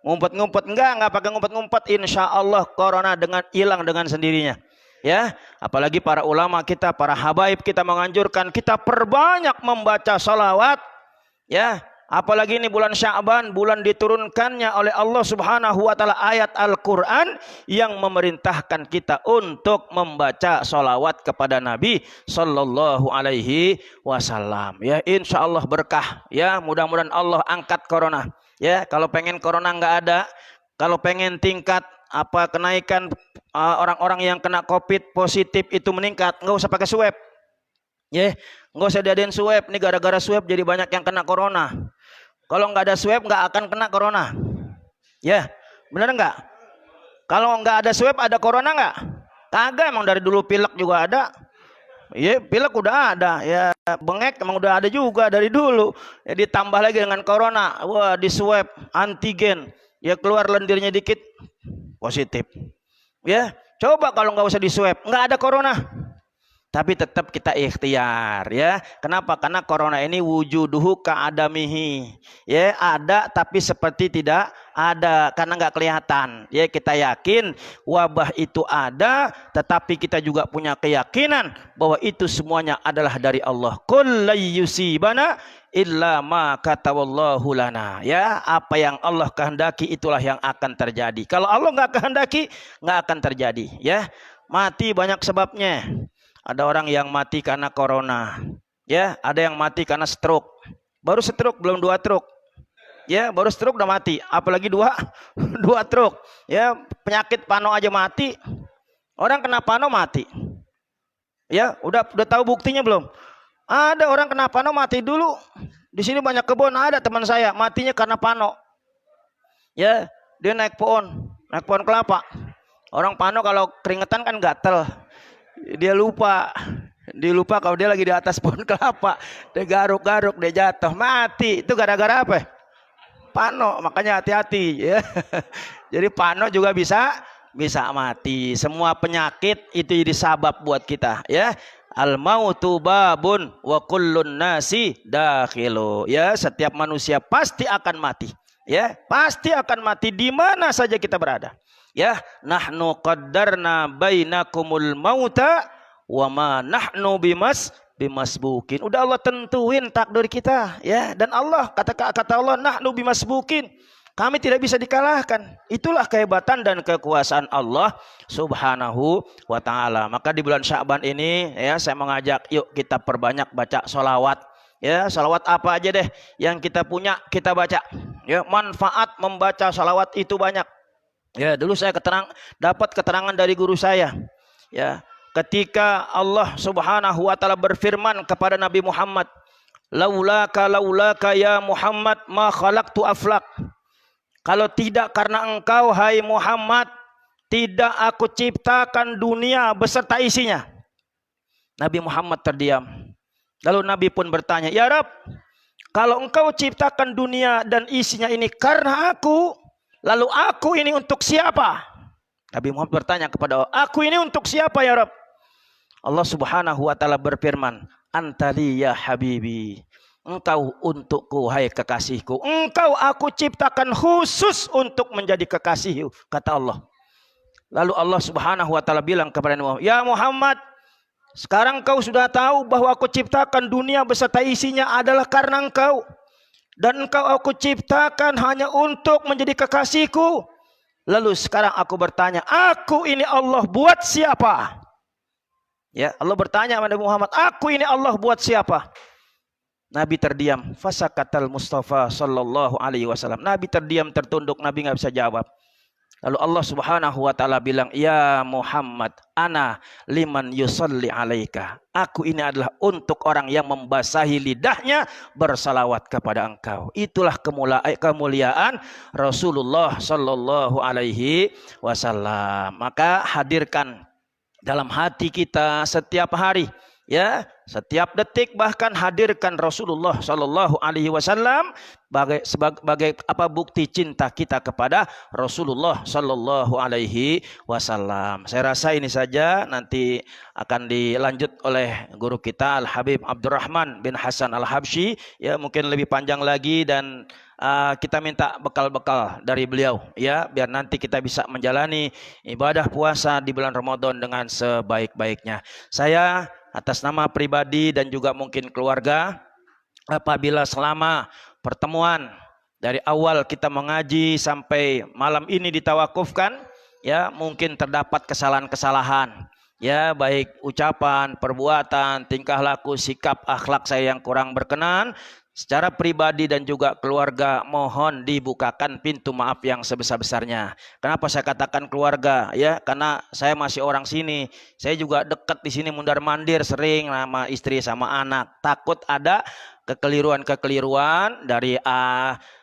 ngumpet-ngumpet nggak pakai ngumpet-ngumpet. Insya Allah corona hilang dengan sendirinya. Ya, apalagi para ulama kita, para habaib kita menganjurkan kita perbanyak membaca salawat. Ya, apalagi ini bulan Sya'ban, bulan diturunkannya oleh Allah Subhanahu wa taala ayat Al-Qur'an yang memerintahkan kita untuk membaca salawat kepada Nabi sallallahu alaihi wasallam. Ya, insya Allah berkah. Ya, mudah-mudahan Allah angkat corona. Ya, kalau pengen corona nggak ada, kalau pengen tingkat kenaikan orang-orang yang kena COVID positif itu meningkat, nggak usah pakai swab. Ya, nggak usah diadain swab. Ini gara-gara swab jadi banyak yang kena corona. Kalau nggak ada swab nggak akan kena corona. Ya, benar nggak? Kalau nggak ada swab ada corona nggak? Kagak, emang dari dulu pilek juga ada. Ya, pilek udah ada. Ya, bengek emang udah ada juga dari dulu. Ya, ditambah lagi dengan corona. Wah, di swab antigen. Ya, keluar lendirnya dikit positif. Ya, coba kalau nggak usah di swab, nggak ada corona. Tapi tetap kita ikhtiar, ya. Kenapa? Karena corona ini wujuduhu ka'adamihi. Ya, ada tapi seperti tidak ada karena nggak kelihatan. Ya, kita yakin wabah itu ada, tetapi kita juga punya keyakinan bahwa itu semuanya adalah dari Allah. Qul la yusibana illa ma kataballahu lana. Ya, apa yang Allah kehendaki itulah yang akan terjadi. Kalau Allah nggak kehendaki, nggak akan terjadi. Ya, mati banyak sebabnya. Ada orang yang mati karena corona. Ya, ada yang mati karena stroke. Baru stroke belum 2 stroke. Ya, baru stroke udah mati, apalagi 2 stroke. Ya, penyakit pano aja mati. Orang kena pano mati. Ya, udah tahu buktinya belum? Ada orang kena pano mati dulu. Di sini banyak kebun, ada teman saya matinya karena pano. Ya, dia naik pohon kelapa. Orang pano kalau keringetan kan gatel. Dia lupa kalau dia lagi di atas pohon kelapa, dia garuk-garuk, dia jatuh, mati. Itu gara-gara apa? Pano. Makanya hati-hati, ya. Jadi pano juga bisa mati. Semua penyakit itu jadi sabab buat kita, ya. Al mautu babun wa kullun nasi dakhilu. Ya, setiap manusia pasti akan mati. Ya, pasti akan mati di mana saja kita berada. Ya, nahnu qaddarna bainakumul mauta wa ma nahnu bimasbukin. Udah Allah tentuin takdir kita, ya. Dan Allah kata Allah, nahnu bimasbukin. Kami tidak bisa dikalahkan. Itulah kehebatan dan kekuasaan Allah Subhanahu wa taala. Maka di bulan Sya'ban ini, ya, saya mengajak yuk kita perbanyak baca sholawat. Ya, sholawat apa aja deh yang kita punya kita baca. Ya, manfaat membaca sholawat itu banyak. Ya, dulu saya dapat keterangan dari guru saya. Ya, ketika Allah Subhanahu wa taala berfirman kepada Nabi Muhammad, laulaka ya Muhammad ma khalaqtu aflak. Kalau tidak karena engkau hai Muhammad, tidak aku ciptakan dunia beserta isinya. Nabi Muhammad terdiam. Lalu Nabi pun bertanya, ya Rabb, kalau engkau ciptakan dunia dan isinya ini karena aku, lalu aku ini untuk siapa? Nabi Muhammad bertanya kepada Allah, aku ini untuk siapa ya Rabb? Allah Subhanahu wa taala berfirman, antali ya habibi. Engkau untukku hai kekasihku. Engkau aku ciptakan khusus untuk menjadi kekasihku, kata Allah. Lalu Allah Subhanahu wa taala bilang kepada Muhammad, ya Muhammad, sekarang kau sudah tahu bahwa aku ciptakan dunia beserta isinya adalah karena engkau. Dan engkau aku ciptakan hanya untuk menjadi kekasihku. Lalu sekarang aku bertanya, aku ini Allah buat siapa? Ya, Allah bertanya kepada Muhammad, aku ini Allah buat siapa? Nabi terdiam. Fasakatal Mustafa sallallahu alaihi wasallam. Nabi terdiam, tertunduk, Nabi nggak bisa jawab. Lalu Allah Subhanahu wa taala bilang, "Ya Muhammad, ana liman yusalli alaika." Aku ini adalah untuk orang yang membasahi lidahnya bersalawat kepada engkau. Itulah kemuliaan Rasulullah sallallahu alaihi wasallam. Maka hadirkan dalam hati kita setiap hari, ya, setiap detik, bahkan hadirkan Rasulullah sallallahu alaihi wasallam sebagai apa bukti cinta kita kepada Rasulullah sallallahu alaihi wasallam. Saya rasa ini saja, nanti akan dilanjut oleh guru kita Al Habib Abdurrahman bin Hasan Al Habsyi, ya, mungkin lebih panjang lagi, dan kita minta bekal-bekal dari beliau, ya, biar nanti kita bisa menjalani ibadah puasa di bulan Ramadan dengan sebaik-baiknya. Saya atas nama pribadi dan juga mungkin keluarga, apabila selama pertemuan dari awal kita mengaji sampai malam ini ditawakufkan, ya, mungkin terdapat kesalahan-kesalahan, ya, baik ucapan, perbuatan, tingkah laku, sikap, akhlak saya yang kurang berkenan, secara pribadi dan juga keluarga, mohon dibukakan pintu maaf yang sebesar-besarnya. Kenapa saya katakan keluarga? Ya, karena saya masih orang sini. Saya juga dekat di sini, mundar-mandir sering sama istri sama anak. Takut ada kekeliruan-kekeliruan dari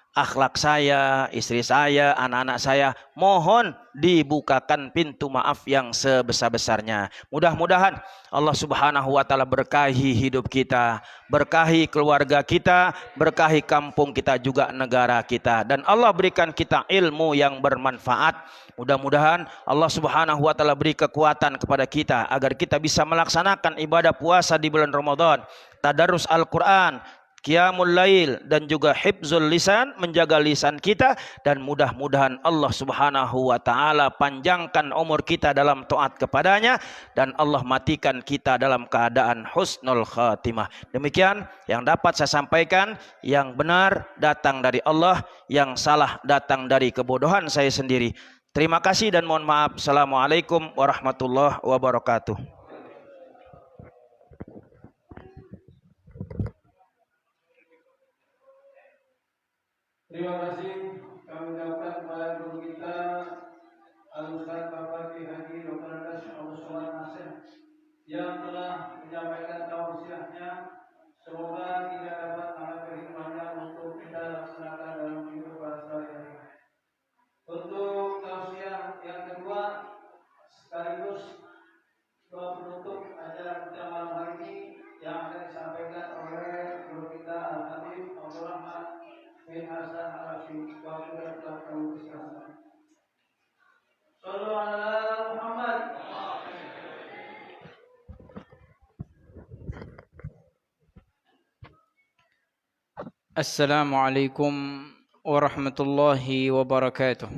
akhlak saya, istri saya, anak-anak saya. Mohon dibukakan pintu maaf yang sebesar-besarnya. Mudah-mudahan Allah Subhanahu wa taala berkahi hidup kita, berkahi keluarga kita, berkahi kampung kita, juga negara kita, dan Allah berikan kita ilmu yang bermanfaat. Mudah-mudahan Allah Subhanahu wa taala beri kekuatan kepada kita agar kita bisa melaksanakan ibadah puasa di bulan Ramadan, tadarus Al-Qur'an, qiyamul lail, dan juga hifzul lisan, menjaga lisan kita, dan mudah-mudahan Allah Subhanahu wa taala panjangkan umur kita dalam taat kepadanya, dan Allah matikan kita dalam keadaan husnul khatimah. Demikian yang dapat saya sampaikan. Yang benar datang dari Allah, yang salah datang dari kebodohan saya sendiri. Terima kasih dan mohon maaf. Assalamualaikum warahmatullahi wabarakatuh. Terima kasih kami ucapkan kepada guru kita Al-Ustaz Bapak Haji Dr. Andes Abdul Nasir yang telah menyampaikan tausiahnya. Semoga kita dapat mengambil hikmahnya untuk kita laksanakan dalam kehidupan sehari-hari. Untuk tausiah yang kedua, sekaligus doa penutup acara kita malam hari ini, yang akan disampaikan oleh guru kita Al-Habib Abdurrahman bin Hasan Al-Habsyi. Waktu dan telah kami persilakan. Sallu ala Muhammad. Assalamualaikum warahmatullahi wabarakatuh.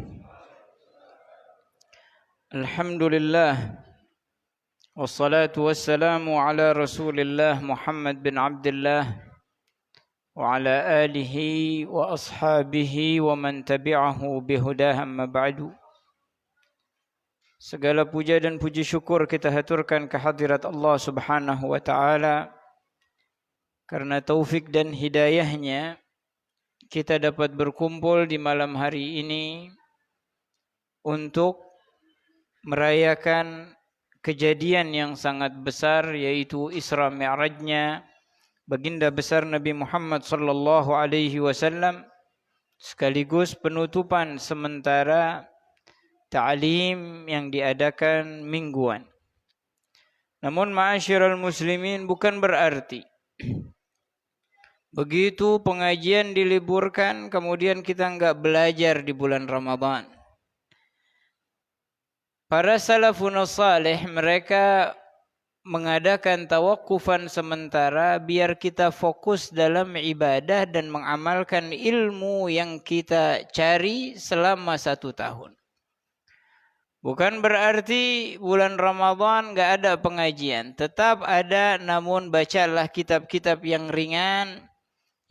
Alhamdulillah, wassalatu wassalamu ala Rasulillah Muhammad bin Abdullah wa ala alihi wa ashabihi wa man tabi'ahu bihudah, amma ba'du. Segala puja dan puji syukur kita haturkan kehadirat Allah Subhanahu wa taala, karena taufik dan hidayahnya kita dapat berkumpul di malam hari ini untuk merayakan kejadian yang sangat besar, yaitu Isra Mi'rajnya baginda besar Nabi Muhammad sallallahu alaihi wasallam, sekaligus penutupan sementara ta'lim yang diadakan mingguan. Namun ma'asyiral muslimin, bukan berarti begitu pengajian diliburkan kemudian kita enggak belajar di bulan Ramadan. Para salafun salih mereka mengadakan tawakufan sementara biar kita fokus dalam ibadah dan mengamalkan ilmu yang kita cari selama 1 tahun. Bukan berarti bulan Ramadan enggak ada pengajian, tetap ada, namun bacalah kitab-kitab yang ringan,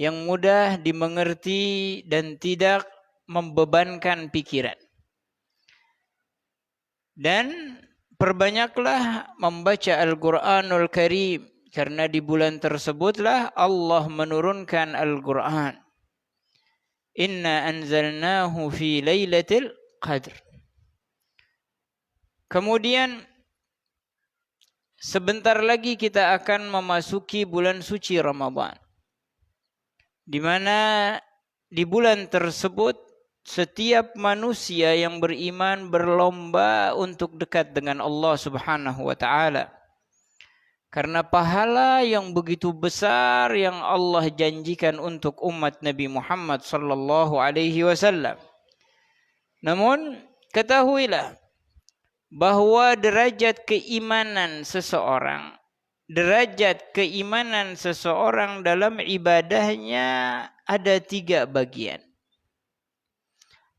yang mudah dimengerti dan tidak membebankan pikiran. Dan perbanyaklah membaca Al-Quranul Karim, karena di bulan tersebutlah Allah menurunkan Al-Quran. Inna anzalnahu fi lailatul qadr. Kemudian sebentar lagi kita akan memasuki bulan suci Ramadan, di mana di bulan tersebut setiap manusia yang beriman berlomba untuk dekat dengan Allah Subhanahu wa taala. Karena pahala yang begitu besar yang Allah janjikan untuk umat Nabi Muhammad sallallahu alaihi wasallam. Namun ketahuilah bahwa derajat keimanan seseorang dalam ibadahnya ada 3 bagian.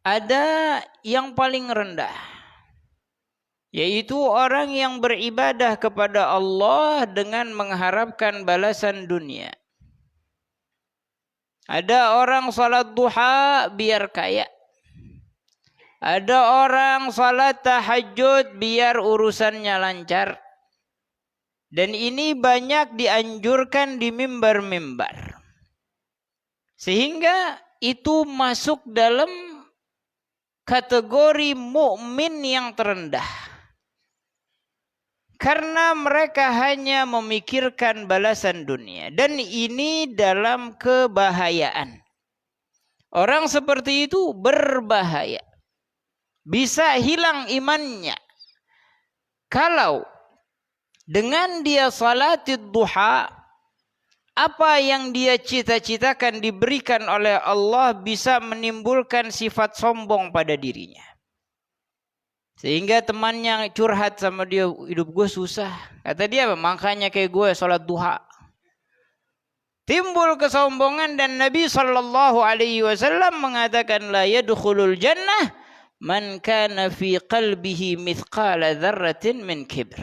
Ada yang paling rendah, yaitu orang yang beribadah kepada Allah dengan mengharapkan balasan dunia. Ada orang salat duha biar kaya. Ada orang salat tahajud biar urusannya lancar. Dan ini banyak dianjurkan di mimbar-mimbar. Sehingga itu masuk dalam kategori mukmin yang terendah. Karena mereka hanya memikirkan balasan dunia. Dan ini dalam kebahayaan. Orang seperti itu berbahaya. Bisa hilang imannya. Kalau dengan dia salatid duha, apa yang dia cita-citakan diberikan oleh Allah bisa menimbulkan sifat sombong pada dirinya. Sehingga temannya curhat sama dia, hidup gue susah. Kata dia, makanya kayak gue sholat duha. Timbul kesombongan dan Nabi SAW mengatakan, la yadkhulul jannah man kana fi qalbihi mithqala dzarratin min kibr.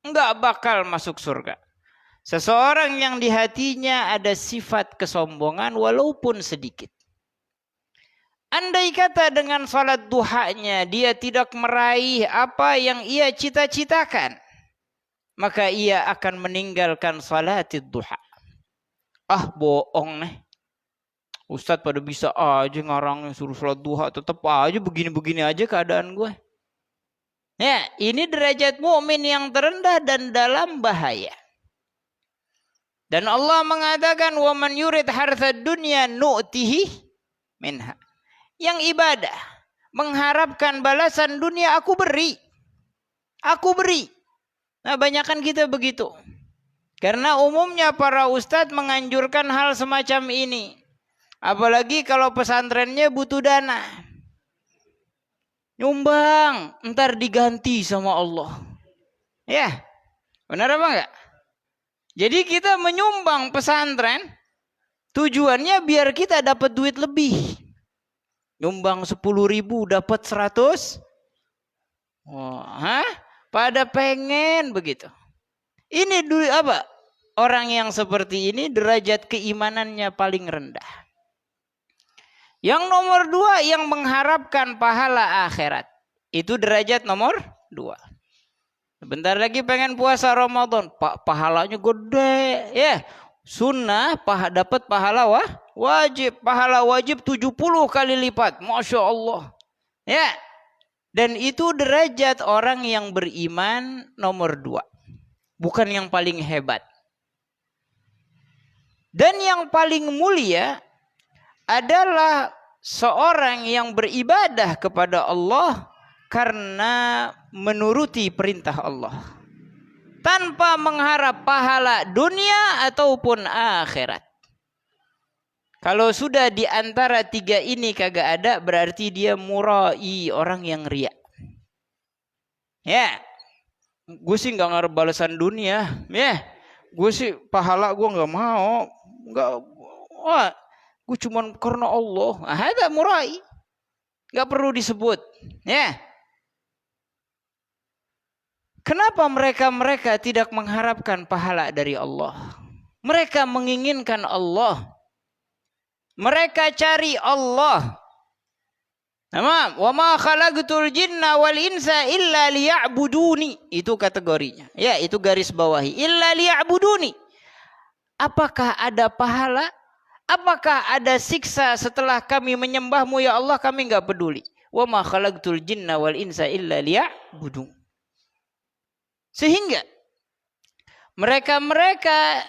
Enggak bakal masuk surga seseorang yang di hatinya ada sifat kesombongan walaupun sedikit. Andai kata dengan salat duhanya dia tidak meraih apa yang ia cita-citakan, maka ia akan meninggalkan salatid duha. Ah, bohong nih. Ustadz pada bisa aja ngarangnya suruh salat duha, tetap aja begini-begini aja keadaan gue. Ya, ini derajat mukmin yang terendah dan dalam bahaya. Dan Allah mengatakan, wa man yurid harthad dunya nu'tihi minha. Yang ibadah mengharapkan balasan dunia, aku beri. Nah, banyakan kita begitu. Karena umumnya para ustadz menganjurkan hal semacam ini. Apalagi kalau pesantrennya butuh dana. Nyumbang, ntar diganti sama Allah. Ya, benar apa enggak? Jadi kita menyumbang pesantren, tujuannya biar kita dapat duit lebih. Nyumbang 10.000 dapat 100. Pada pengen begitu. Ini dulu apa? Orang yang seperti ini derajat keimanannya paling rendah. Yang nomor 2 yang mengharapkan pahala akhirat. Itu derajat nomor 2. Sebentar lagi pengen puasa Ramadan. Pahalanya gede. Ya, sunnah dapat pahala wajib. Pahala wajib 70 kali lipat. Masya Allah. Ya. Dan itu derajat orang yang beriman nomor 2. Bukan yang paling hebat. Dan yang paling mulia adalah seorang yang beribadah kepada Allah karena menuruti perintah Allah. Tanpa mengharap pahala dunia ataupun akhirat. Kalau sudah di antara 3 ini kagak ada, berarti dia murai, orang yang riya. Ya, gue sih gak ngarep balasan dunia. Ya, gue sih pahala gue gak mau. Gue cuman karena Allah. Ada murai. Gak perlu disebut. Ya. Kenapa mereka tidak mengharapkan pahala dari Allah? Mereka menginginkan Allah. Mereka cari Allah. Wa ma khalaqtul jinna wal insa illa liya'buduni. Itu kategorinya. Ya, itu garis bawahi. Illa liya'buduni. Apakah ada pahala? Apakah ada siksa setelah kami menyembahmu ya Allah? Kami enggak peduli. Wa ma khalaqtul jinna wal insa illa liya'budun. Sehingga mereka-mereka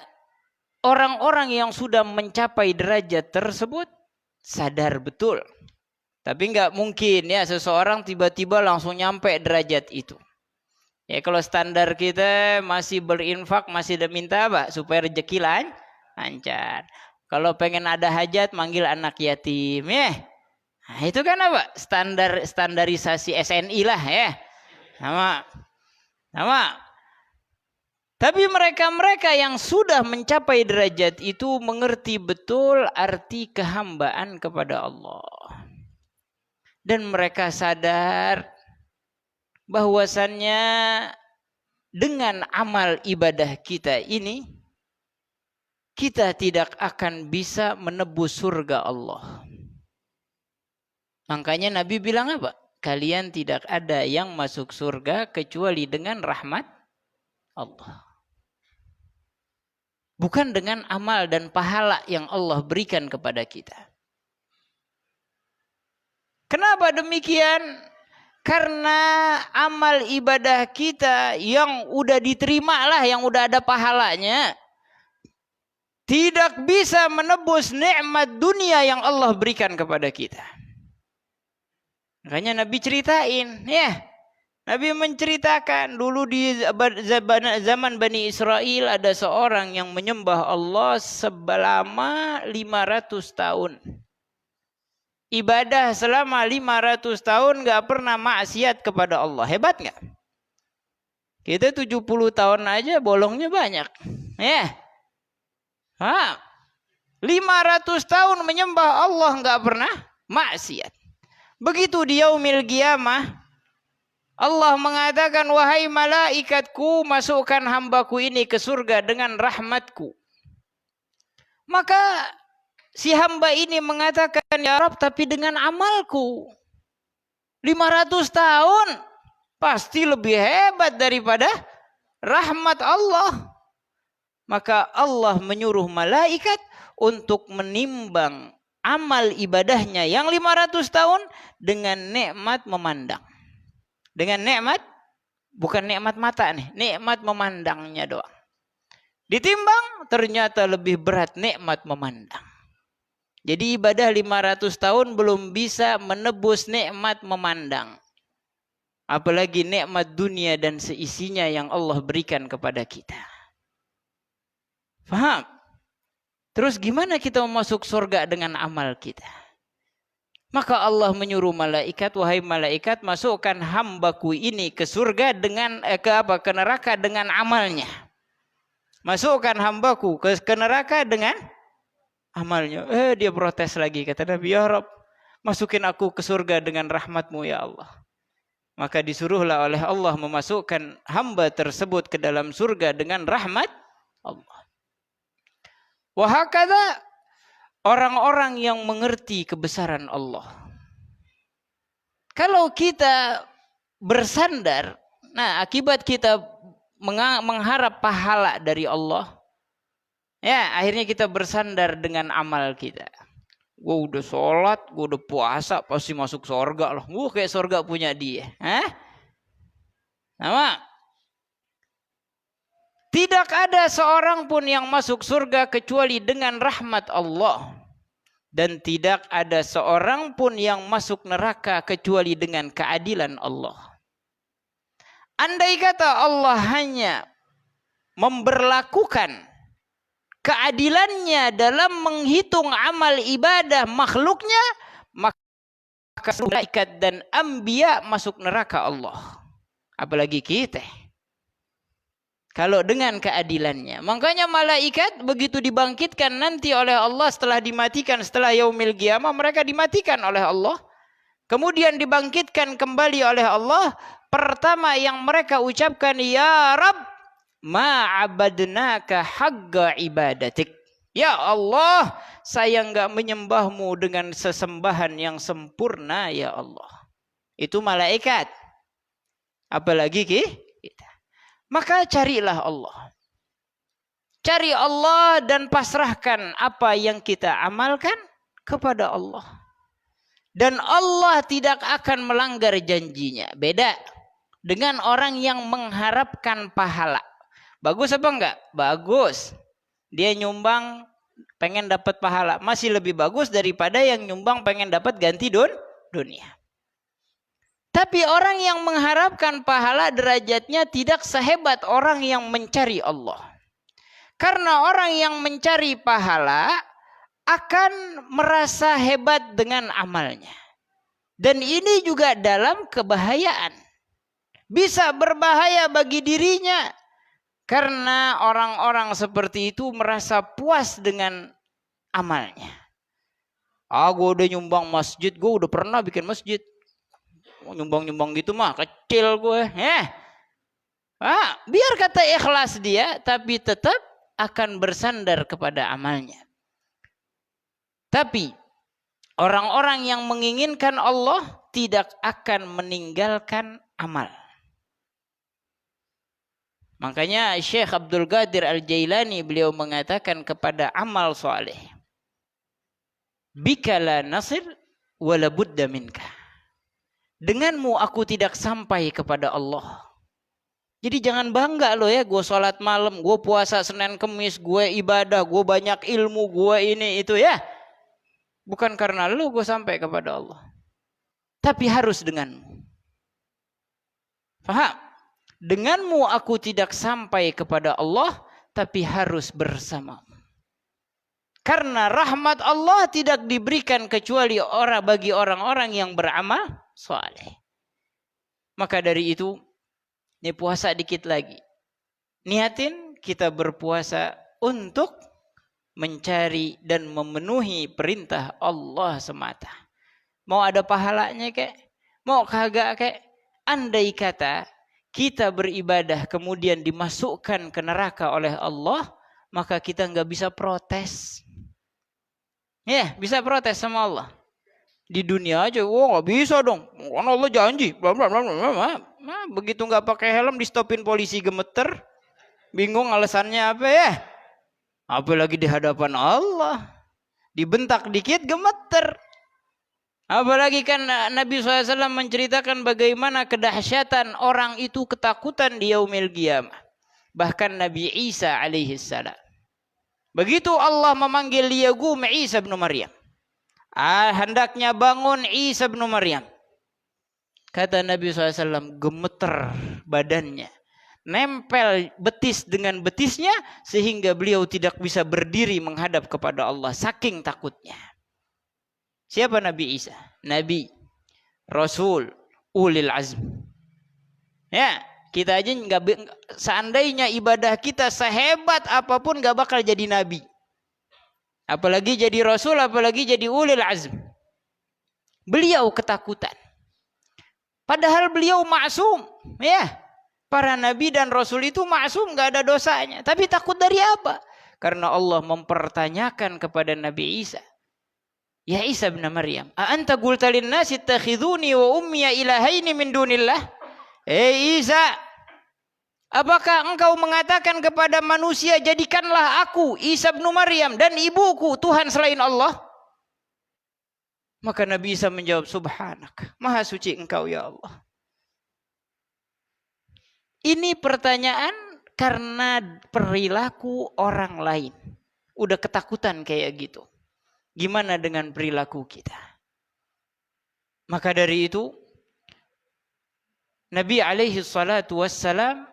orang-orang yang sudah mencapai derajat tersebut sadar betul. Tapi nggak mungkin ya seseorang tiba-tiba langsung nyampe derajat itu. Ya kalau standar kita masih berinfak, masih minta apa? Supaya rezeki lancar. Kalau pengen ada hajat manggil anak yatim ya. Nah, itu kan apa? Standarisasi SNI lah ya. Sama. Tapi mereka-mereka yang sudah mencapai derajat itu mengerti betul arti kehambaan kepada Allah. Dan mereka sadar bahwasannya dengan amal ibadah kita ini, kita tidak akan bisa menebus surga Allah. Makanya Nabi bilang apa? Kalian tidak ada yang masuk surga kecuali dengan rahmat Allah. Bukan dengan amal dan pahala yang Allah berikan kepada kita. Kenapa demikian? Karena amal ibadah kita yang udah diterima lah, yang udah ada pahalanya, tidak bisa menebus nikmat dunia yang Allah berikan kepada kita. Makanya Nabi ceritain, ya. Nabi menceritakan dulu di zaman Bani Israel ada seorang yang menyembah Allah selama 500 tahun. Ibadah selama 500 tahun gak pernah maksiat kepada Allah. Hebat gak? Kita 70 tahun aja bolongnya banyak. Ya. 500 tahun menyembah Allah gak pernah maksiat. Begitu di yaumil qiyamah Allah mengatakan, wahai malaikatku, masukkan hambaku ini ke surga dengan rahmatku. Maka si hamba ini mengatakan, ya Rabb, tapi dengan amalku 500 tahun pasti lebih hebat daripada rahmat Allah. Maka Allah menyuruh malaikat untuk menimbang amal ibadahnya yang 500 tahun dengan nikmat memandang. Dengan nikmat, bukan nikmat mata nih, nikmat memandangnya doang. Ditimbang, ternyata lebih berat nikmat memandang. Jadi ibadah 500 tahun belum bisa menebus nikmat memandang. Apalagi nikmat dunia dan seisinya yang Allah berikan kepada kita. Faham? Terus gimana kita masuk surga dengan amal kita? Maka Allah menyuruh malaikat, wahai malaikat, masukkan hambaku ini ke surga dengan ke neraka dengan amalnya. Masukkan hambaku ke neraka dengan amalnya. Dia protes lagi, kata Nabi, ya Rabb, masukin aku ke surga dengan rahmatmu ya Allah. Maka disuruhlah oleh Allah memasukkan hamba tersebut ke dalam surga dengan rahmat Allah. Wahakadha orang-orang yang mengerti kebesaran Allah. Kalau kita bersandar, nah akibat kita mengharap pahala dari Allah, ya akhirnya kita bersandar dengan amal kita. Gue udah sholat, gue udah puasa, pasti masuk surga loh. Gue kayak surga punya dia. Sama. Tidak ada seorang pun yang masuk surga kecuali dengan rahmat Allah. Dan tidak ada seorang pun yang masuk neraka kecuali dengan keadilan Allah. Andai kata Allah hanya memberlakukan keadilannya dalam menghitung amal ibadah makhluknya, maka malaikat dan anbiya masuk neraka Allah. Apalagi kita. Kalau dengan keadilannya. Makanya malaikat begitu dibangkitkan nanti oleh Allah setelah dimatikan, setelah yaumil qiyamah, mereka dimatikan oleh Allah. Kemudian dibangkitkan kembali oleh Allah. Pertama yang mereka ucapkan, ya Rabb, ma'abadnaka haqqa ibadatik. Ya Allah, saya enggak menyembahmu dengan sesembahan yang sempurna ya Allah. Itu malaikat. Apalagi kita. Maka carilah Allah. Cari Allah dan pasrahkan apa yang kita amalkan kepada Allah. Dan Allah tidak akan melanggar janjinya. Beda dengan orang yang mengharapkan pahala. Bagus apa enggak? Bagus. Dia nyumbang pengen dapat pahala. Masih lebih bagus daripada yang nyumbang pengen dapat ganti dunia. Tapi orang yang mengharapkan pahala derajatnya tidak sehebat orang yang mencari Allah. Karena orang yang mencari pahala akan merasa hebat dengan amalnya. Dan ini juga dalam kebahayaan. Bisa berbahaya bagi dirinya. Karena orang-orang seperti itu merasa puas dengan amalnya. Gue udah nyumbang masjid, gue udah pernah bikin masjid. Nyumbang-nyumbang gitu mah kecil gue. Biar kata ikhlas dia, tapi tetap akan bersandar kepada amalnya. Tapi orang-orang yang menginginkan Allah tidak akan meninggalkan amal. Makanya Syekh Abdul Qadir Al-Jailani beliau mengatakan kepada amal soleh, bika la nasir wala budda minka. Denganmu aku tidak sampai kepada Allah. Jadi jangan bangga lo ya, gue sholat malam, gue puasa Senin Kemis, gue ibadah, gue banyak ilmu, gue ini itu ya. Bukan karena lu gue sampai kepada Allah. Tapi harus denganmu. Faham? Denganmu aku tidak sampai kepada Allah, tapi harus bersamamu. Karena rahmat Allah tidak diberikan kecuali bagi orang-orang yang beramal saleh. Maka dari itu, ini puasa dikit lagi. Niatin kita berpuasa untuk mencari dan memenuhi perintah Allah semata. Mau ada pahalanya kek, mau kagak kek. Andai kata kita beribadah kemudian dimasukkan ke neraka oleh Allah, maka kita nggak bisa protes. Ya, bisa protes sama Allah. Di dunia aja, nggak bisa dong. Karena Allah janji. Begitu nggak pakai helm, di stopin polisi gemeter, bingung alasannya apa ya? Apalagi di hadapan Allah, dibentak dikit gemeter. Apalagi kan Nabi SAW menceritakan bagaimana kedahsyatan orang itu ketakutan di yaumil qiyamah. Bahkan Nabi Isa alaihissalam. Begitu Allah memanggil liyaqum Isa bin Maryam. Hendaknya bangun Isa bin Maryam. Kata Nabi SAW, gemeter badannya. Nempel betis dengan betisnya sehingga beliau tidak bisa berdiri menghadap kepada Allah saking takutnya. Siapa Nabi Isa? Nabi, Rasul, ulil azm. Ya, kita aja seandainya ibadah kita sehebat apapun gak bakal jadi nabi. Apalagi jadi Rasul, apalagi jadi ulil azm. Beliau ketakutan. Padahal beliau maksum, ya. Para nabi dan rasul itu maksum, gak ada dosanya. Tapi takut dari apa? Karena Allah mempertanyakan kepada Nabi Isa. Ya Isa bin Maryam, a anta qulta lin-nasi ittakhiduni wa ummiya ilahaini min dunillah? Isa, apakah engkau mengatakan kepada manusia, jadikanlah aku Isa bin Maryam dan ibuku Tuhan selain Allah? Maka Nabi Isa menjawab, subhanak, maha suci engkau ya Allah. Ini pertanyaan karena perilaku orang lain. Udah ketakutan kayak gitu. Gimana dengan perilaku kita? Maka dari itu, Nabi alaihi salatu wassalam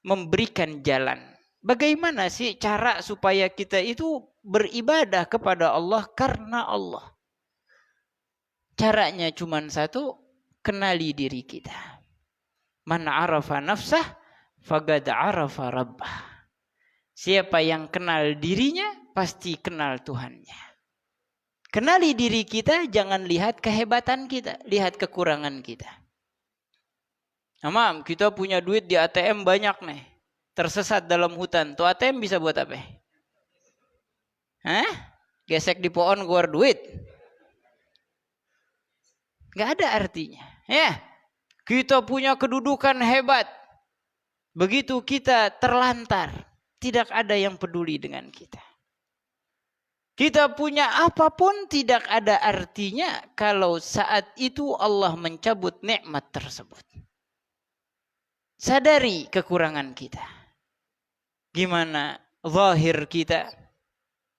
memberikan jalan. Bagaimana sih cara supaya kita itu beribadah kepada Allah karena Allah? Caranya cuma satu, kenali diri kita. Man arafa nafsah faqad arafa rabbah. Siapa yang kenal dirinya pasti kenal Tuhannya. Kenali diri kita, jangan lihat kehebatan kita, lihat kekurangan kita. Mam, kita punya duit di ATM banyak nih. Tersesat dalam hutan. Tuh ATM bisa buat apa? Gesek di pohon keluar duit. Gak ada artinya. Ya. Kita punya kedudukan hebat. Begitu kita terlantar, tidak ada yang peduli dengan kita. Kita punya apapun tidak ada artinya kalau saat itu Allah mencabut nikmat tersebut. Sadari kekurangan kita. Gimana zahir kita?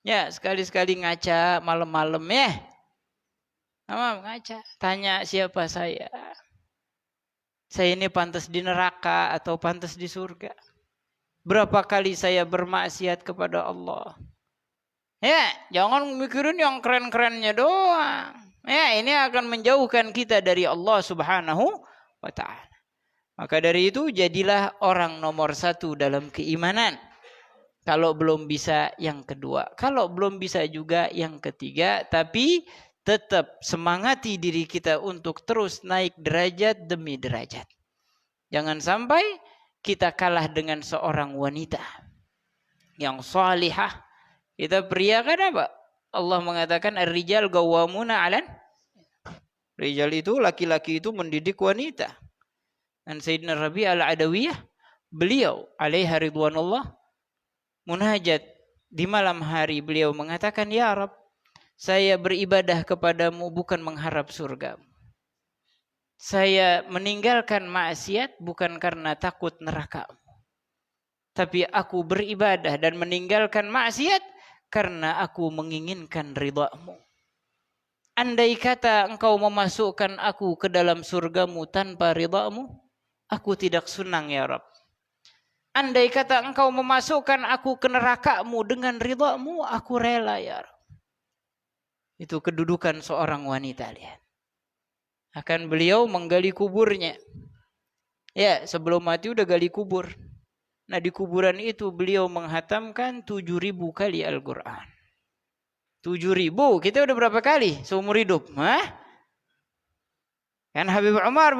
Ya, sekali-sekali ngaca malam-malam ya. Sama ngaca, tanya siapa saya. Saya ini pantas di neraka atau pantas di surga? Berapa kali saya bermaksiat kepada Allah? Ya, jangan mikirin yang keren-kerennya doang. Ya, ini akan menjauhkan kita dari Allah Subhanahu wa ta'ala. Maka dari itu jadilah orang nomor 1 dalam keimanan. Kalau belum bisa yang kedua. Kalau belum bisa juga yang ketiga. Tapi tetap semangati diri kita untuk terus naik derajat demi derajat. Jangan sampai kita kalah dengan seorang wanita yang salihah. Kita pria kan apa? Allah mengatakan ar-rijal qawwamuna 'alan. Rijal itu, laki-laki itu mendidik wanita. Dan Sayyidina Rabi' al-Adawiyah, beliau alaiha ridwanullah, munajat di malam hari beliau mengatakan, ya Rabb, saya beribadah kepadamu bukan mengharap surgamu. Saya meninggalkan maksiat bukan karena takut nerakamu. Tapi aku beribadah dan meninggalkan maksiat karena aku menginginkan ridhamu. Andai kata engkau memasukkan aku ke dalam surgamu tanpa ridhamu, aku tidak senang ya Rabb. Andai kata engkau memasukkan aku ke nerakamu dengan ridhamu, aku rela ya Rabb. Itu kedudukan seorang wanita, lihat. Akan beliau menggali kuburnya. Ya, sebelum mati udah gali kubur. Nah, di kuburan itu beliau menghatamkan 7.000 kali Al-Quran. 7.000, kita udah berapa kali seumur hidup? Hah? Kan Habib Umar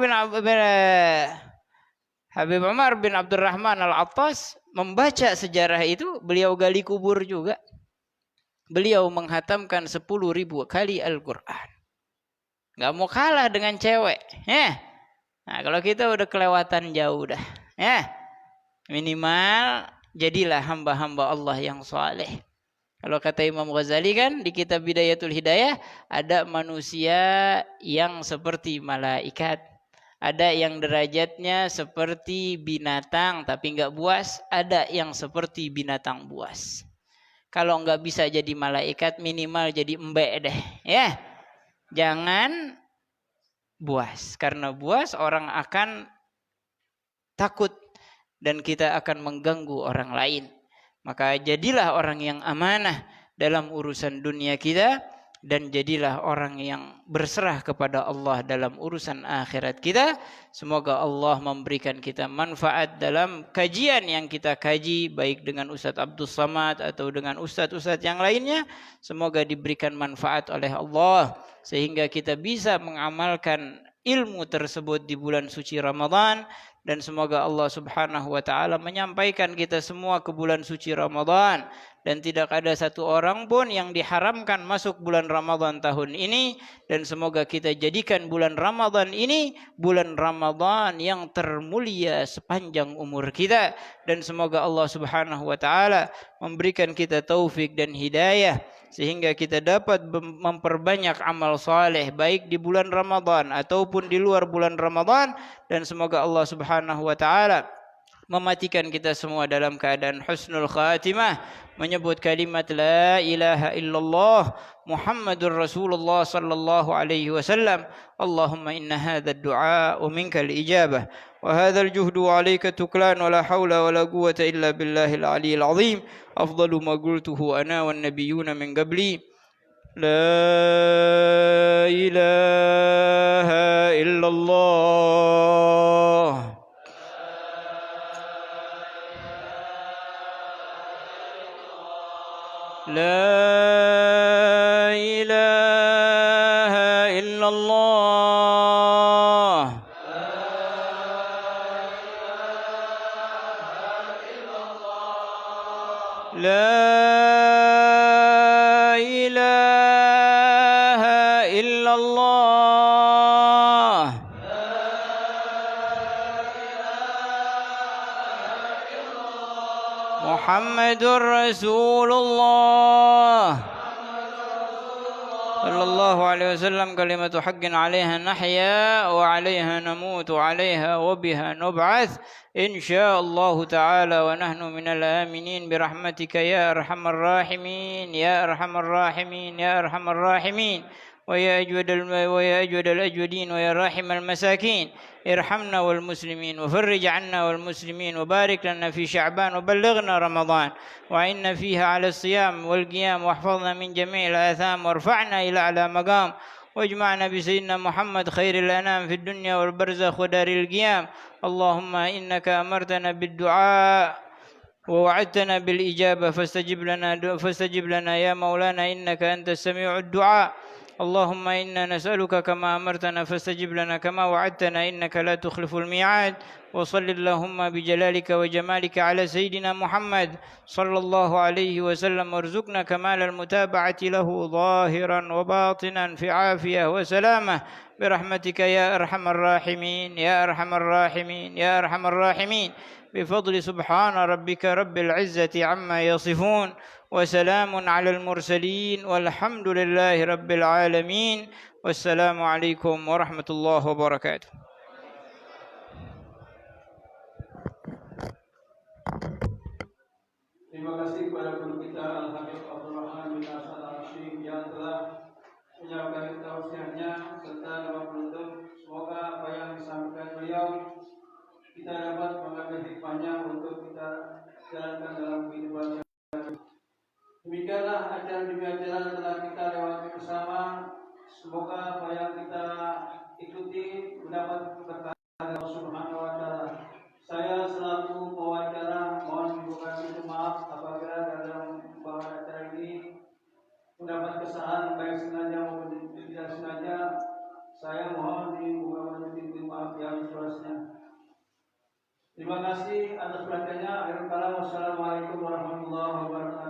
bin Abdurrahman Al-Attas membaca sejarah itu, beliau gali kubur juga. Beliau menghatamkan 10.000 kali Al-Quran. Gak mau kalah dengan cewek. Ya. Nah, kalau kita udah kelewatan jauh dah. Ya. Minimal jadilah hamba-hamba Allah yang saleh. Kalau kata Imam Ghazali kan di kitab Bidayatul Hidayah, ada manusia yang seperti malaikat, ada yang derajatnya seperti binatang tapi enggak buas, ada yang seperti binatang buas. Kalau enggak bisa jadi malaikat, minimal jadi embek deh, ya. Jangan buas, karena buas orang akan takut dan kita akan mengganggu orang lain. Maka jadilah orang yang amanah dalam urusan dunia kita, dan jadilah orang yang berserah kepada Allah dalam urusan akhirat kita. Semoga Allah memberikan kita manfaat dalam kajian yang kita kaji, baik dengan Ustadz Abdul Samad atau dengan ustadz-ustadz yang lainnya. Semoga diberikan manfaat oleh Allah sehingga kita bisa mengamalkan ilmu tersebut di bulan suci Ramadan. Dan semoga Allah Subhanahu wa ta'ala menyampaikan kita semua ke bulan suci Ramadan. Dan tidak ada satu orang pun yang diharamkan masuk bulan Ramadan tahun ini. Dan semoga kita jadikan bulan Ramadan ini bulan Ramadan yang termulia sepanjang umur kita. Dan semoga Allah Subhanahu wa ta'ala memberikan kita taufik dan hidayah, sehingga kita dapat memperbanyak amal saleh baik di bulan Ramadan ataupun di luar bulan Ramadan. Dan semoga Allah Subhanahu wa ta'ala mematikan kita semua dalam keadaan husnul khatimah, menyebut kalimat la ilaha illallah Muhammadur Rasulullah sallallahu alaihi wasallam. Allahumma inna hadha ad-du'a minka al-ijabah wa hadha al-juhdu 'alayka tuklan wa la hawla wa la quwwata illa billahil 'aliyyil 'azim. Afdalu ma qultuhu ana wan nabiyyuna min qabli. La ilaha illallah. La ilaha illallah. La ilaha illallah. Muhammadur Rasulullah. صلى الله عليه وسلم كلمة حق عليها نحيا وعليها نموت وعليها وبها نبعث إن شاء الله تعالى ونحن من الآمنين برحمتك يا أرحم الراحمين يا أرحم الراحمين يا أرحم الراحمين ويا أجود الأجودين ويا راحم المساكين ارحمنا والمسلمين وفرج عنا والمسلمين وبارك لنا في شعبان وبلغنا رمضان وعنا فيها على الصيام والقيام واحفظنا من جميع الآثام وارفعنا إلى أعلى مقام واجمعنا بسيدنا محمد خير الأنام في الدنيا والبرزخ ودار القيام. اللهم إنك أمرتنا بالدعاء ووعدتنا بالإجابة فاستجب لنا يا مولانا إنك أنت السميع الدعاء. اللهم إنا نسألك كما أمرتنا فاستجب لنا كما وعدتنا إنك لا تخلف الميعاد. وصل اللهم بجلالك وجمالك على سيدنا محمد صلى الله عليه وسلم وارزقنا كمال المتابعة له ظاهرا وباطنا في عافية وسلامة برحمتك يا أرحم الراحمين يا أرحم الراحمين يا أرحم الراحمين بفضل سبحان ربك رب العزة عما يصفون وسلام على المرسلين والحمد لله رب العالمين والسلام عليكم ورحمة الله وبركاته. Terima kasih kepada guru kita Al-Habib Abdul Rahman bin Hasan Al-Syekh yang telah menyampaikan tausiahnya serta doa penutup. Semoga apa yang disampaikan beliau kita dapat mengambil hikmahnya untuk kita jalankan dalam kehidupan. Demikianlah acara demi acara telah kita lewati bersama. Semoga apa yang kita ikuti mendapat keberkahan dari Allah Subhanahu wa taala. Saya selaku pewawancara mohon dibuka pintu maaf apabila dalam pembahasan acara ini mendapat kesalahan baik sengaja maupun tidak sengaja. Saya mohon dibuka pintu maaf yang seluas-luasnya. Terima kasih atas perhatiannya. Akhirul kalam. Wassalamualaikum warahmatullahi wabarakatuh.